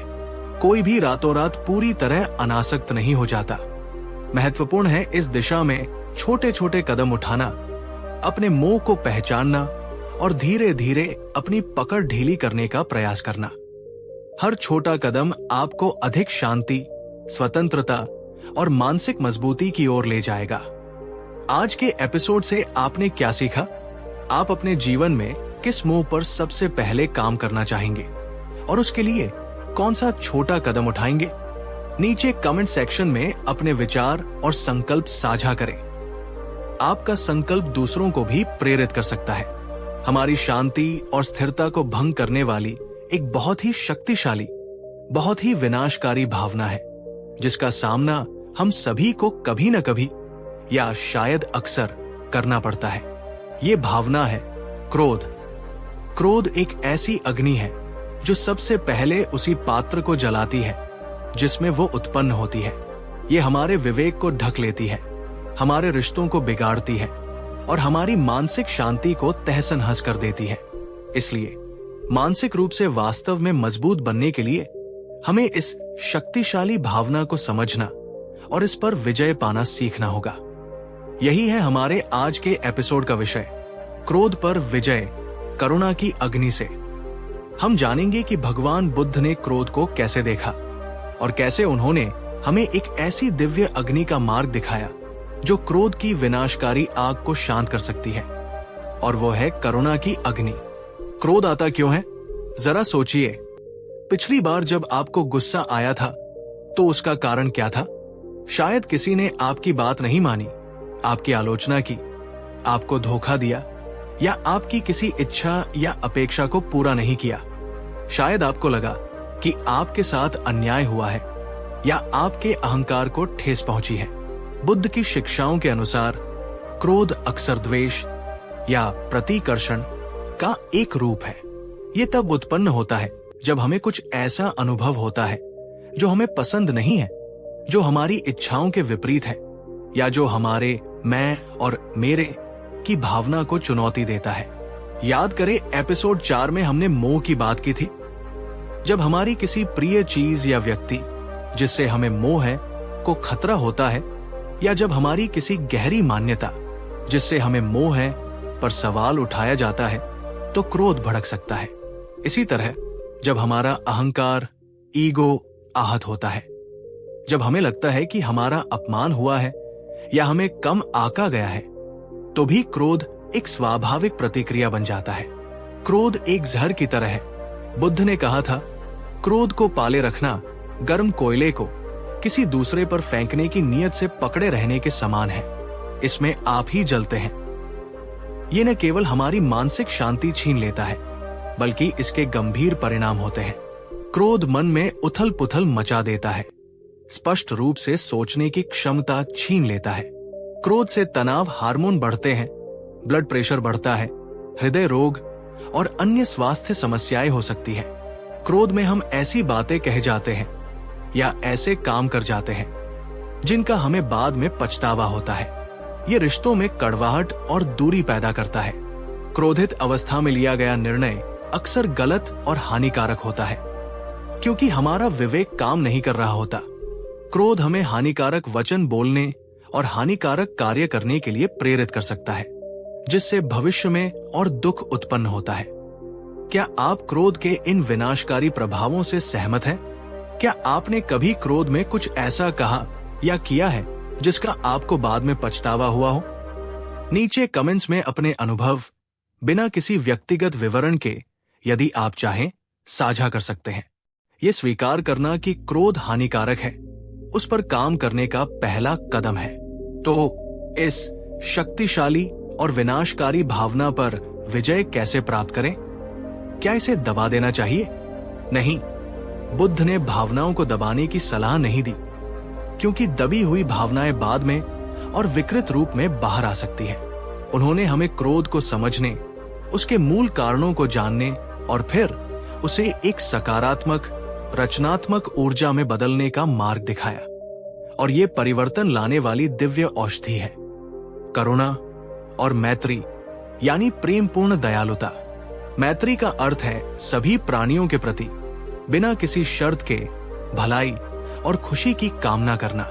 कोई भी रातों रात पूरी तरह अनासक्त नहीं हो जाता। महत्वपूर्ण है इस दिशा में छोटे छोटे कदम उठाना, अपने मोह को पहचानना और धीरे धीरे अपनी पकड़ ढीली करने का प्रयास करना। हर छोटा कदम आपको अधिक शांति, स्वतंत्रता और मानसिक मजबूती की ओर ले जाएगा। आज के एपिसोड से आपने क्या सीखा? आप अपने जीवन में किस मोह पर सबसे पहले काम करना चाहेंगे और उसके लिए कौन सा छोटा कदम उठाएंगे? नीचे कमेंट सेक्शन में अपने विचार और संकल्प साझा करें। आपका संकल्प दूसरों को भी प्रेरित कर सकता है। हमारी शांति और स्थिरता को भंग करने वाली एक बहुत ही शक्तिशाली, बहुत ही विनाशकारी भावना है, जिसका सामना हम सभी को कभी न कभी या शायद अक्सर करना पड़ता है। ये भावना है क्रोध। क्रोध एक ऐसी अग्नि है जो सबसे पहले उसी पात्र को जलाती है जिसमें वो उत्पन्न होती है। ये हमारे विवेक को ढक लेती है, हमारे रिश्तों को बिगाड़ती है और हमारी मानसिक शांति को तहस नहस कर देती है। इसलिए मानसिक रूप से वास्तव में मजबूत बनने के लिए हमें इस शक्तिशाली भावना को समझना और इस पर विजय पाना सीखना होगा। यही है हमारे आज के एपिसोड का विषय, क्रोध पर विजय, करुणा की अग्नि से। हम जानेंगे कि भगवान बुद्ध ने क्रोध को कैसे देखा और कैसे उन्होंने हमें एक ऐसी दिव्य अग्नि का मार्ग दिखाया जो क्रोध की विनाशकारी आग को शांत कर सकती है, और वो है करुणा की अग्नि। क्रोध आता क्यों है? जरा सोचिए, पिछली बार जब आपको गुस्सा आया था तो उसका कारण क्या था? शायद किसी ने आपकी बात नहीं मानी, आपकी आलोचना की, आपको धोखा दिया या आपकी किसी इच्छा या अपेक्षा को पूरा नहीं किया। शायद आपको लगा कि आपके साथ अन्याय हुआ है या आपके अहंकार को ठेस पहुंची है। बुद्ध की शिक्षाओं के अनुसार क्रोध अक्सर द्वेष या प्रतिकर्षण का एक रूप है। ये तब उत्पन्न होता है जब हमें कुछ ऐसा अनुभव होता है जो हमें पसंद नहीं है, जो हमारी इच्छाओं के विपरीत है, या जो हमारे मैं और मेरे की भावना को चुनौती देता है। याद करें एपिसोड 4 में हमने मोह की बात की थी। जब हमारी किसी प्रिय चीज या व्यक्ति जिससे हमें मोह है को खतरा होता है, या जब हमारी किसी गहरी मान्यता जिससे हमें मोह है पर सवाल उठाया जाता है, तो क्रोध भड़क सकता है। इसी तरह जब हमारा अहंकार, ईगो आहत होता है, जब हमें लगता है कि हमारा अपमान हुआ है या हमें कम आंका गया है, तो भी क्रोध एक स्वाभाविक प्रतिक्रिया बन जाता है। क्रोध एक जहर की तरह है। बुद्ध ने कहा था, क्रोध को पाले रखना गर्म कोयले को किसी दूसरे पर फेंकने की नीयत से पकड़े रहने के समान है। इसमें आप ही जलते हैं। ये न केवल हमारी मानसिक शांति छीन लेता है, बल्कि इसके गंभीर परिणाम होते हैं। क्रोध मन में उथल पुथल मचा देता है, स्पष्ट रूप से सोचने की क्षमता छीन लेता है। क्रोध से तनाव हार्मोन बढ़ते हैं, ब्लड प्रेशर बढ़ता है, हृदय रोग और अन्य स्वास्थ्य समस्याएं हो सकती हैं। क्रोध में हम ऐसी बातें कह जाते हैं या ऐसे काम कर जाते हैं जिनका हमें बाद में पछतावा होता है। ये रिश्तों में कड़वाहट और दूरी पैदा करता है। क्रोधित अवस्था में लिया गया निर्णय अक्सर गलत और हानिकारक होता है, क्योंकि हमारा विवेक काम नहीं कर रहा होता। क्रोध हमें हानिकारक वचन बोलने और हानिकारक कार्य करने के लिए प्रेरित कर सकता है, जिससे भविष्य में और दुख उत्पन्न होता है। क्या आप क्रोध के इन विनाशकारी प्रभावों से सहमत हैं? क्या आपने कभी क्रोध में कुछ ऐसा कहा या किया है जिसका आपको बाद में पछतावा हुआ हो? नीचे कमेंट्स में अपने अनुभव बिना किसी व्यक्तिगत विवरण के, यदि आप चाहें, साझा कर सकते हैं। ये स्वीकार करना कि क्रोध हानिकारक है, उस पर काम करने का पहला कदम है। तो इस शक्तिशाली और विनाशकारी भावना पर विजय कैसे प्राप्त करें? क्या इसे दबा देना चाहिए? नहीं, बुद्ध ने भावनाओं को दबाने की सलाह नहीं दी, क्योंकि दबी हुई भावनाएं बाद में और विकृत रूप में बाहर आ सकती है। उन्होंने हमें क्रोध को समझने, उसके मूल कारणों को जानने और फिर उसे एक सकारात्मक, रचनात्मक ऊर्जा में बदलने का मार्ग दिखाया। और ये परिवर्तन लाने वाली दिव्य औषधि है। करुणा और मैत्री यानी प्रेमपूर्ण दयालुता। मैत्री का अर्थ है सभी प्राणियों के प्रति बिना किसी शर्त के भलाई और खुशी की कामना करना।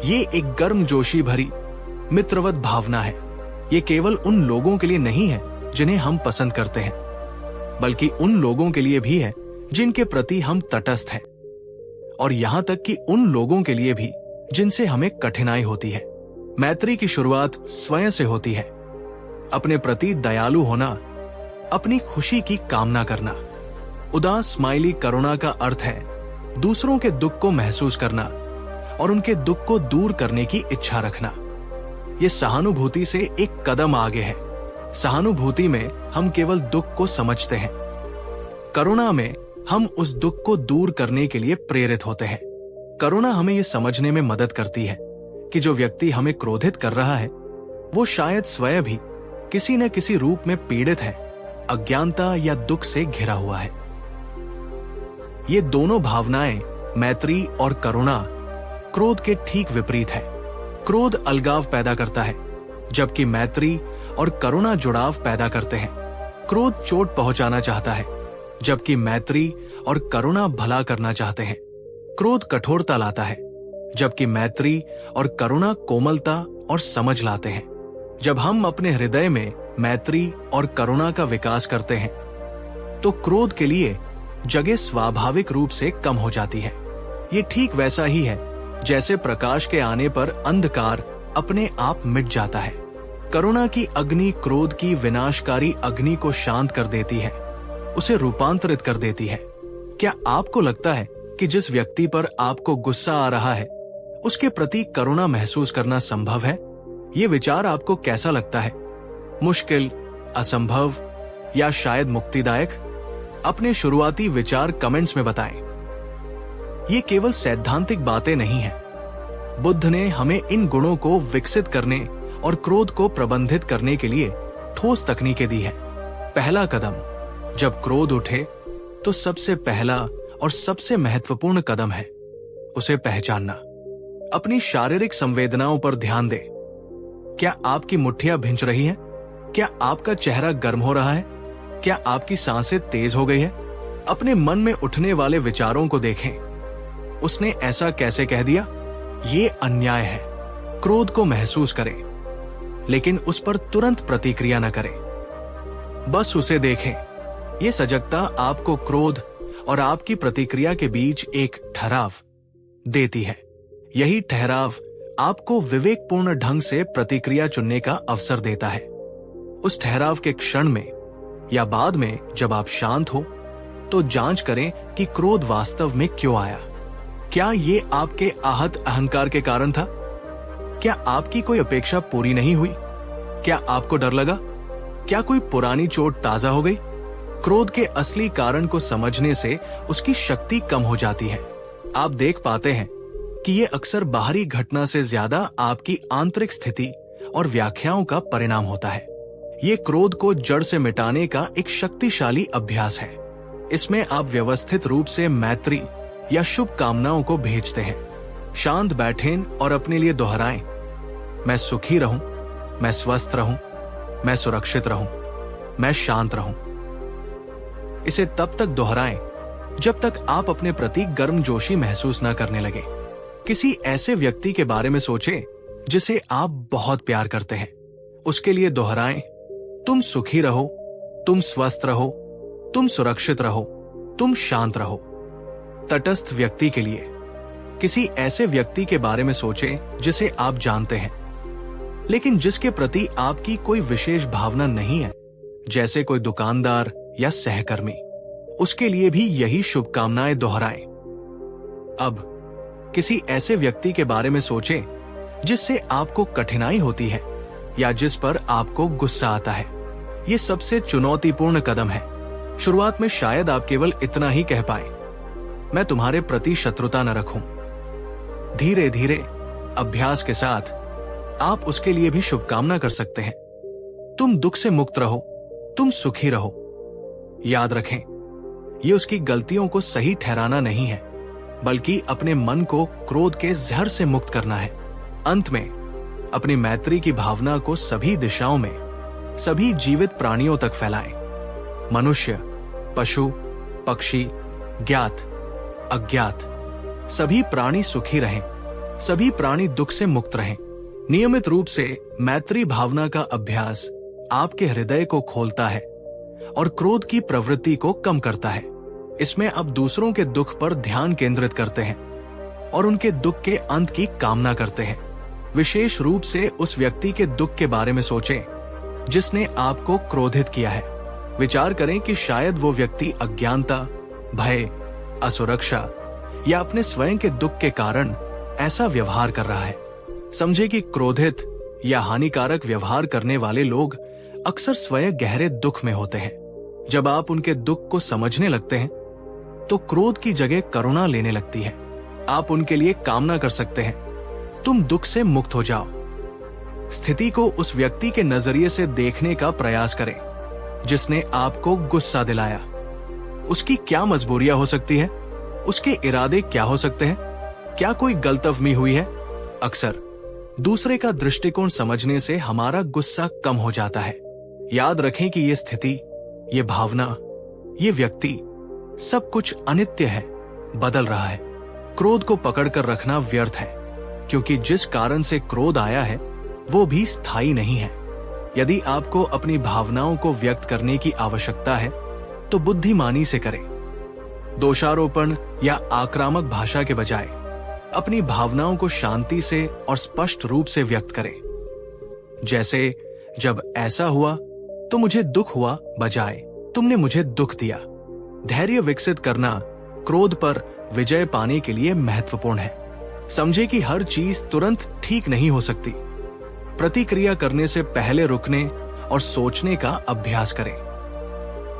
ये एक गर्मजोशी भरी मित्रवत भावना है। ये केवल उन लोगों के लिए नहीं है जिन्हें हम पसंद करते हैं, बल्कि उन लोगों के लिए भी है जिनके प्रति हम तटस्थ हैं, और यहां तक कि उन लोगों के लिए भी जिनसे हमें कठिनाई होती है। मैत्री की शुरुआत स्वयं से होती है। अपने प्रति दयालु होना, अपनी खुशी की कामना करना। उदास स्माइली करुणा का अर्थ है दूसरों के दुख को महसूस करना और उनके दुख को दूर करने की इच्छा रखना। ये सहानुभूति से एक कदम आगे है। सहानुभूति में हम केवल दुख को समझते हैं, करुणा में हम उस दुख को दूर करने के लिए प्रेरित होते हैं। करुणा हमें यह समझने में मदद करती है कि जो व्यक्ति हमें क्रोधित कर रहा है वो शायद स्वयं भी किसी न किसी रूप में पीड़ित है, अज्ञानता या दुख से घिरा हुआ है। ये दोनों भावनाएं, मैत्री और करुणा, क्रोध के ठीक विपरीत है। क्रोध अलगाव पैदा करता है, जबकि मैत्री और करुणा जुड़ाव पैदा करते हैं। क्रोध चोट पहुंचाना चाहता है, जबकि मैत्री और करुणा भला करना चाहते हैं। क्रोध कठोरता लाता है, जबकि मैत्री और करुणा कोमलता और समझ लाते हैं। जब हम अपने हृदय में मैत्री और करुणा का विकास करते हैं, तो क्रोध के लिए जगह स्वाभाविक रूप से कम हो जाती है। ये ठीक वैसा ही है जैसे प्रकाश के आने पर अंधकार अपने आप मिट जाता है। करुणा की अग्नि क्रोध की विनाशकारी अग्नि को शांत कर देती है, उसे रूपांतरित कर देती है। क्या आपको लगता है कि जिस व्यक्ति पर आपको गुस्सा आ रहा है उसके प्रति करुणा महसूस करना संभव है? ये विचार आपको कैसा लगता है? मुश्किल, असंभव या शायद मुक्तिदायक? अपने शुरुआती विचार कमेंट्स में बताएं। ये केवल सैद्धांतिक बातें नहीं हैं। बुद्ध ने हमें इन गुणों को विकसित करने और क्रोध को प्रबंधित करने के लिए ठोस तकनीकें दी है। पहला कदम, जब क्रोध उठे तो सबसे पहला और सबसे महत्वपूर्ण कदम है उसे पहचानना। अपनी शारीरिक संवेदनाओं पर ध्यान दें। क्या आपकी मुट्ठियां भिंच रही हैं? क्या आपका चेहरा गर्म हो रहा है? क्या आपकी सांसें तेज हो गई है? अपने मन में उठने वाले विचारों को देखें। उसने ऐसा कैसे कह दिया? ये अन्याय है। क्रोध को महसूस करें, लेकिन उस पर तुरंत प्रतिक्रिया न करें। बस उसे देखें। ये सजगता आपको क्रोध और आपकी प्रतिक्रिया के बीच एक ठहराव देती है। यही ठहराव आपको विवेकपूर्ण ढंग से प्रतिक्रिया चुनने का अवसर देता है। उस ठहराव के क्षण में या बाद में जब आप शांत हो तो जांच करें कि क्रोध वास्तव में क्यों आया। क्या ये आपके आहत अहंकार के कारण था? क्या आपकी कोई अपेक्षा पूरी नहीं हुई? क्या आपको डर लगा? क्या कोई पुरानी चोट ताजा हो गई? क्रोध के असली कारण को समझने से उसकी शक्ति कम हो जाती है। आप देख पाते हैं कि ये अक्सर बाहरी घटना से ज्यादा आपकी आंतरिक स्थिति और व्याख्याओं का परिणाम होता है। ये क्रोध को जड़ से मिटाने का एक शक्तिशाली अभ्यास है। इसमें आप व्यवस्थित रूप से मैत्री या शुभ कामनाओं को भेजते हैं। शांत बैठें और अपने लिए दोहराएं, मैं सुखी रहूं, मैं स्वस्थ रहूं, मैं सुरक्षित रहूं, मैं शांत रहूं। इसे तब तक दोहराएं जब तक आप अपने प्रति गर्मजोशी महसूस न करने लगे। किसी ऐसे व्यक्ति के बारे में सोचें जिसे आप बहुत प्यार करते हैं। उसके लिए दोहराएं, तुम सुखी रहो, तुम स्वस्थ रहो, तुम सुरक्षित रहो, तुम शांत रहो। तटस्थ व्यक्ति के लिए किसी ऐसे व्यक्ति के बारे में सोचें जिसे आप जानते हैं, लेकिन जिसके प्रति आपकी कोई विशेष भावना नहीं है, जैसे कोई दुकानदार या सहकर्मी। उसके लिए भी यही शुभकामनाएं दोहराएं। अब किसी ऐसे व्यक्ति के बारे में सोचें जिससे आपको कठिनाई होती है या जिस पर आपको गुस्सा आता है। यह सबसे चुनौतीपूर्ण कदम है। शुरुआत में शायद आप केवल इतना ही कह पाए, मैं तुम्हारे प्रति शत्रुता न रखूं। धीरे धीरे अभ्यास के साथ आप उसके लिए भी शुभकामना कर सकते हैं, तुम दुख से मुक्त रहो, तुम सुखी रहो। याद रखें, ये उसकी गलतियों को सही ठहराना नहीं है, बल्कि अपने मन को क्रोध के जहर से मुक्त करना है। अंत में अपनी मैत्री की भावना को सभी दिशाओं में, सभी जीवित प्राणियों तक फैलाएं। मनुष्य, पशु, पक्षी, ज्ञात, अज्ञात, सभी प्राणी सुखी रहें, सभी प्राणी दुख से मुक्त रहें। नियमित रूप से मैत्री भावना का अभ्यास आपके हृदय को खोलता है और क्रोध की प्रवृत्ति को कम करता है। इसमें आप दूसरों के दुख पर ध्यान केंद्रित करते हैं और उनके दुख के अंत की कामना करते हैं। विशेष रूप से उस व्यक्ति के दुख के बारे में सोचें जिसने आपको क्रोधित किया है। विचार करें कि शायद वो व्यक्ति अज्ञानता, भय, असुरक्षा या अपने स्वयं के दुख के कारण ऐसा व्यवहार कर रहा है। समझे कि क्रोधित या हानिकारक व्यवहार करने वाले लोग अक्सर स्वयं गहरे दुख में होते हैं। जब आप उनके दुख को समझने लगते हैं तो क्रोध की जगह करुणा लेने लगती है। आप उनके लिए कामना कर सकते हैं, तुम दुख से मुक्त हो जाओ। स्थिति को उस व्यक्ति के नजरिए से देखने का प्रयास करें जिसने आपको गुस्सा दिलाया। उसकी क्या मजबूरियां हो सकती है? उसके इरादे क्या हो सकते हैं? क्या कोई गलतफहमी हुई है? अक्सर दूसरे का दृष्टिकोण समझने से हमारा गुस्सा कम हो जाता है। याद रखें कि ये स्थिति, ये भावना, ये व्यक्ति, सब कुछ अनित्य है, बदल रहा है। क्रोध को पकड़कर रखना व्यर्थ है, क्योंकि जिस कारण से क्रोध आया है वो भी स्थायी नहीं है। यदि आपको अपनी भावनाओं को व्यक्त करने की आवश्यकता है तो बुद्धिमानी से करें। दोषारोपण या आक्रामक भाषा के बजाय अपनी भावनाओं को शांति से और स्पष्ट रूप से व्यक्त करें। जैसे, जब ऐसा हुआ तो मुझे दुख हुआ, बजाय तुमने मुझे दुख दिया। धैर्य विकसित करना क्रोध पर विजय पाने के लिए महत्वपूर्ण है। समझे कि हर चीज तुरंत ठीक नहीं हो सकती। प्रतिक्रिया करने से पहले रुकने और सोचने का अभ्यास करें।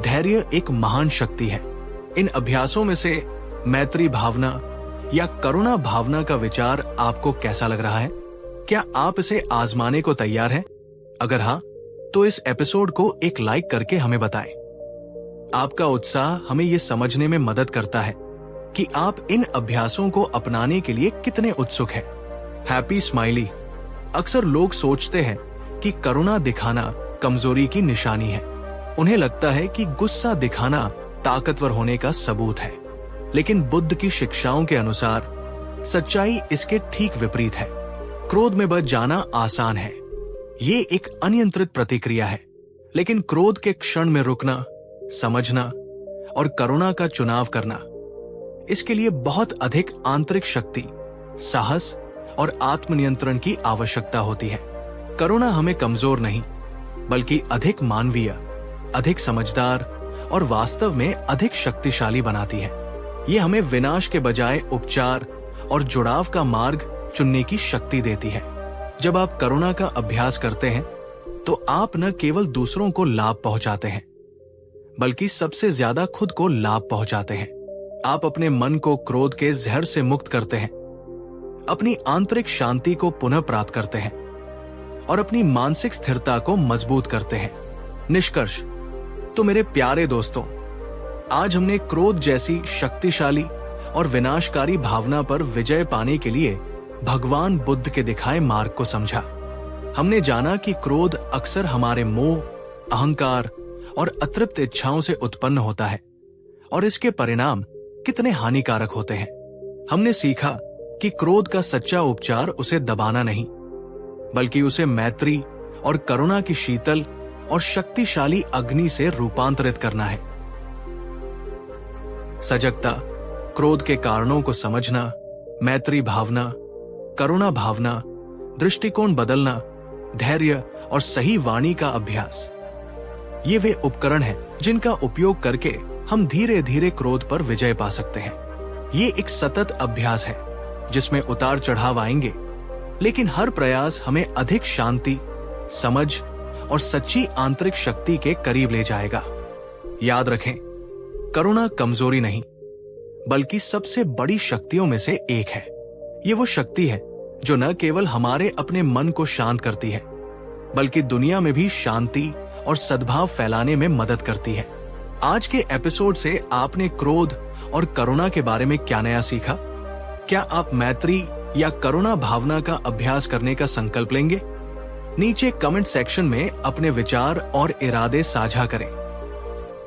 धैर्य एक महान शक्ति है। इन अभ्यासों में से मैत्री भावना या करुणा भावना का विचार आपको कैसा लग रहा है? क्या आप इसे आजमाने को तैयार हैं? अगर हाँ, तो इस एपिसोड को एक लाइक करके हमें बताएं। आपका उत्साह हमें ये समझने में मदद करता है कि आप इन अभ्यासों को अपनाने के लिए कितने उत्सुक हैं। Happy smiley. अक्सर लोग सोचते हैं कि करुणा दिखाना कमजोरी की निशानी है। उन्हें लगता है कि गुस्सा दिखाना ताकतवर होने का सबूत है, लेकिन बुद्ध की शिक्षाओं के अनुसार सच्चाई इसके ठीक विपरीत है। क्रोध में बच जाना आसान है, ये एक अनियंत्रित प्रतिक्रिया है, लेकिन क्रोध के क्षण में रुकना, समझना और करुणा का चुनाव करना, इसके लिए बहुत अधिक आंतरिक शक्ति, साहस और आत्मनियंत्रण की आवश्यकता होती है। करुणा हमें कमजोर नहीं, बल्कि अधिक मानवीय, अधिक समझदार और वास्तव में अधिक शक्तिशाली बनाती है। ये हमें विनाश के बजाय उपचार और जुड़ाव का मार्ग चुनने की शक्ति देती है। जब आप करुणा का अभ्यास करते हैं तो आप न केवल दूसरों को लाभ पहुंचाते हैं, बल्कि सबसे ज्यादा खुद को लाभ पहुंचाते हैं। आप अपने मन को क्रोध के जहर से मुक्त करते हैं, अपनी आंतरिक शांति को पुनः प्राप्त करते हैं और अपनी मानसिक स्थिरता को मजबूत करते हैं। निष्कर्ष। तो मेरे प्यारे दोस्तों, आज हमने क्रोध जैसी शक्तिशाली और विनाशकारी भावना पर विजय पाने के लिए भगवान बुद्ध के दिखाए मार्ग को समझा। हमने जाना कि क्रोध अक्सर हमारे मोह, अहंकार और अतृप्त इच्छाओं से उत्पन्न होता है और इसके परिणाम कितने हानिकारक होते हैं। हमने सीखा कि क्रोध का सच्चा उपचार उसे दबाना नहीं, बल्कि उसे मैत्री और करुणा की शीतल और शक्तिशाली अग्नि से रूपांतरित करना है। सजगता, क्रोध के कारणों को समझना, मैत्री भावना, करुणा भावना, दृष्टिकोण बदलना, धैर्य और सही वाणी का अभ्यास, ये वे उपकरण हैं जिनका उपयोग करके हम धीरे धीरे क्रोध पर विजय पा सकते हैं। ये एक सतत अभ्यास है जिसमें उतार चढ़ाव आएंगे, लेकिन हर प्रयास हमें अधिक शांति, समझ और सच्ची आंतरिक शक्ति के करीब ले जाएगा। याद रखें, करुणा कमजोरी नहीं, बल्कि सबसे बड़ी शक्तियों में से एक है। ये वो शक्ति है जो न केवल हमारे अपने मन को शांत करती है, बल्कि दुनिया में भी शांति और सद्भाव फैलाने में मदद करती है। आज के एपिसोड से आपने क्रोध और करुणा के बारे में क्या नया सीखा? क्या आप मैत्री या करुणा भावना का अभ्यास करने का संकल्प लेंगे? नीचे कमेंट सेक्शन में अपने विचार और इरादे साझा करें।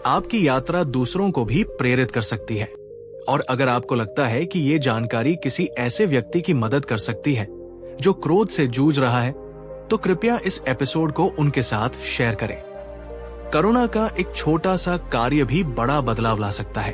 आपकी यात्रा दूसरों को भी प्रेरित कर सकती है। और अगर आपको लगता है कि ये जानकारी किसी ऐसे व्यक्ति की मदद कर सकती है जो क्रोध से जूझ रहा है, तो कृपया इस एपिसोड को उनके साथ शेयर करें। करुणा का एक छोटा सा कार्य भी बड़ा बदलाव ला सकता है।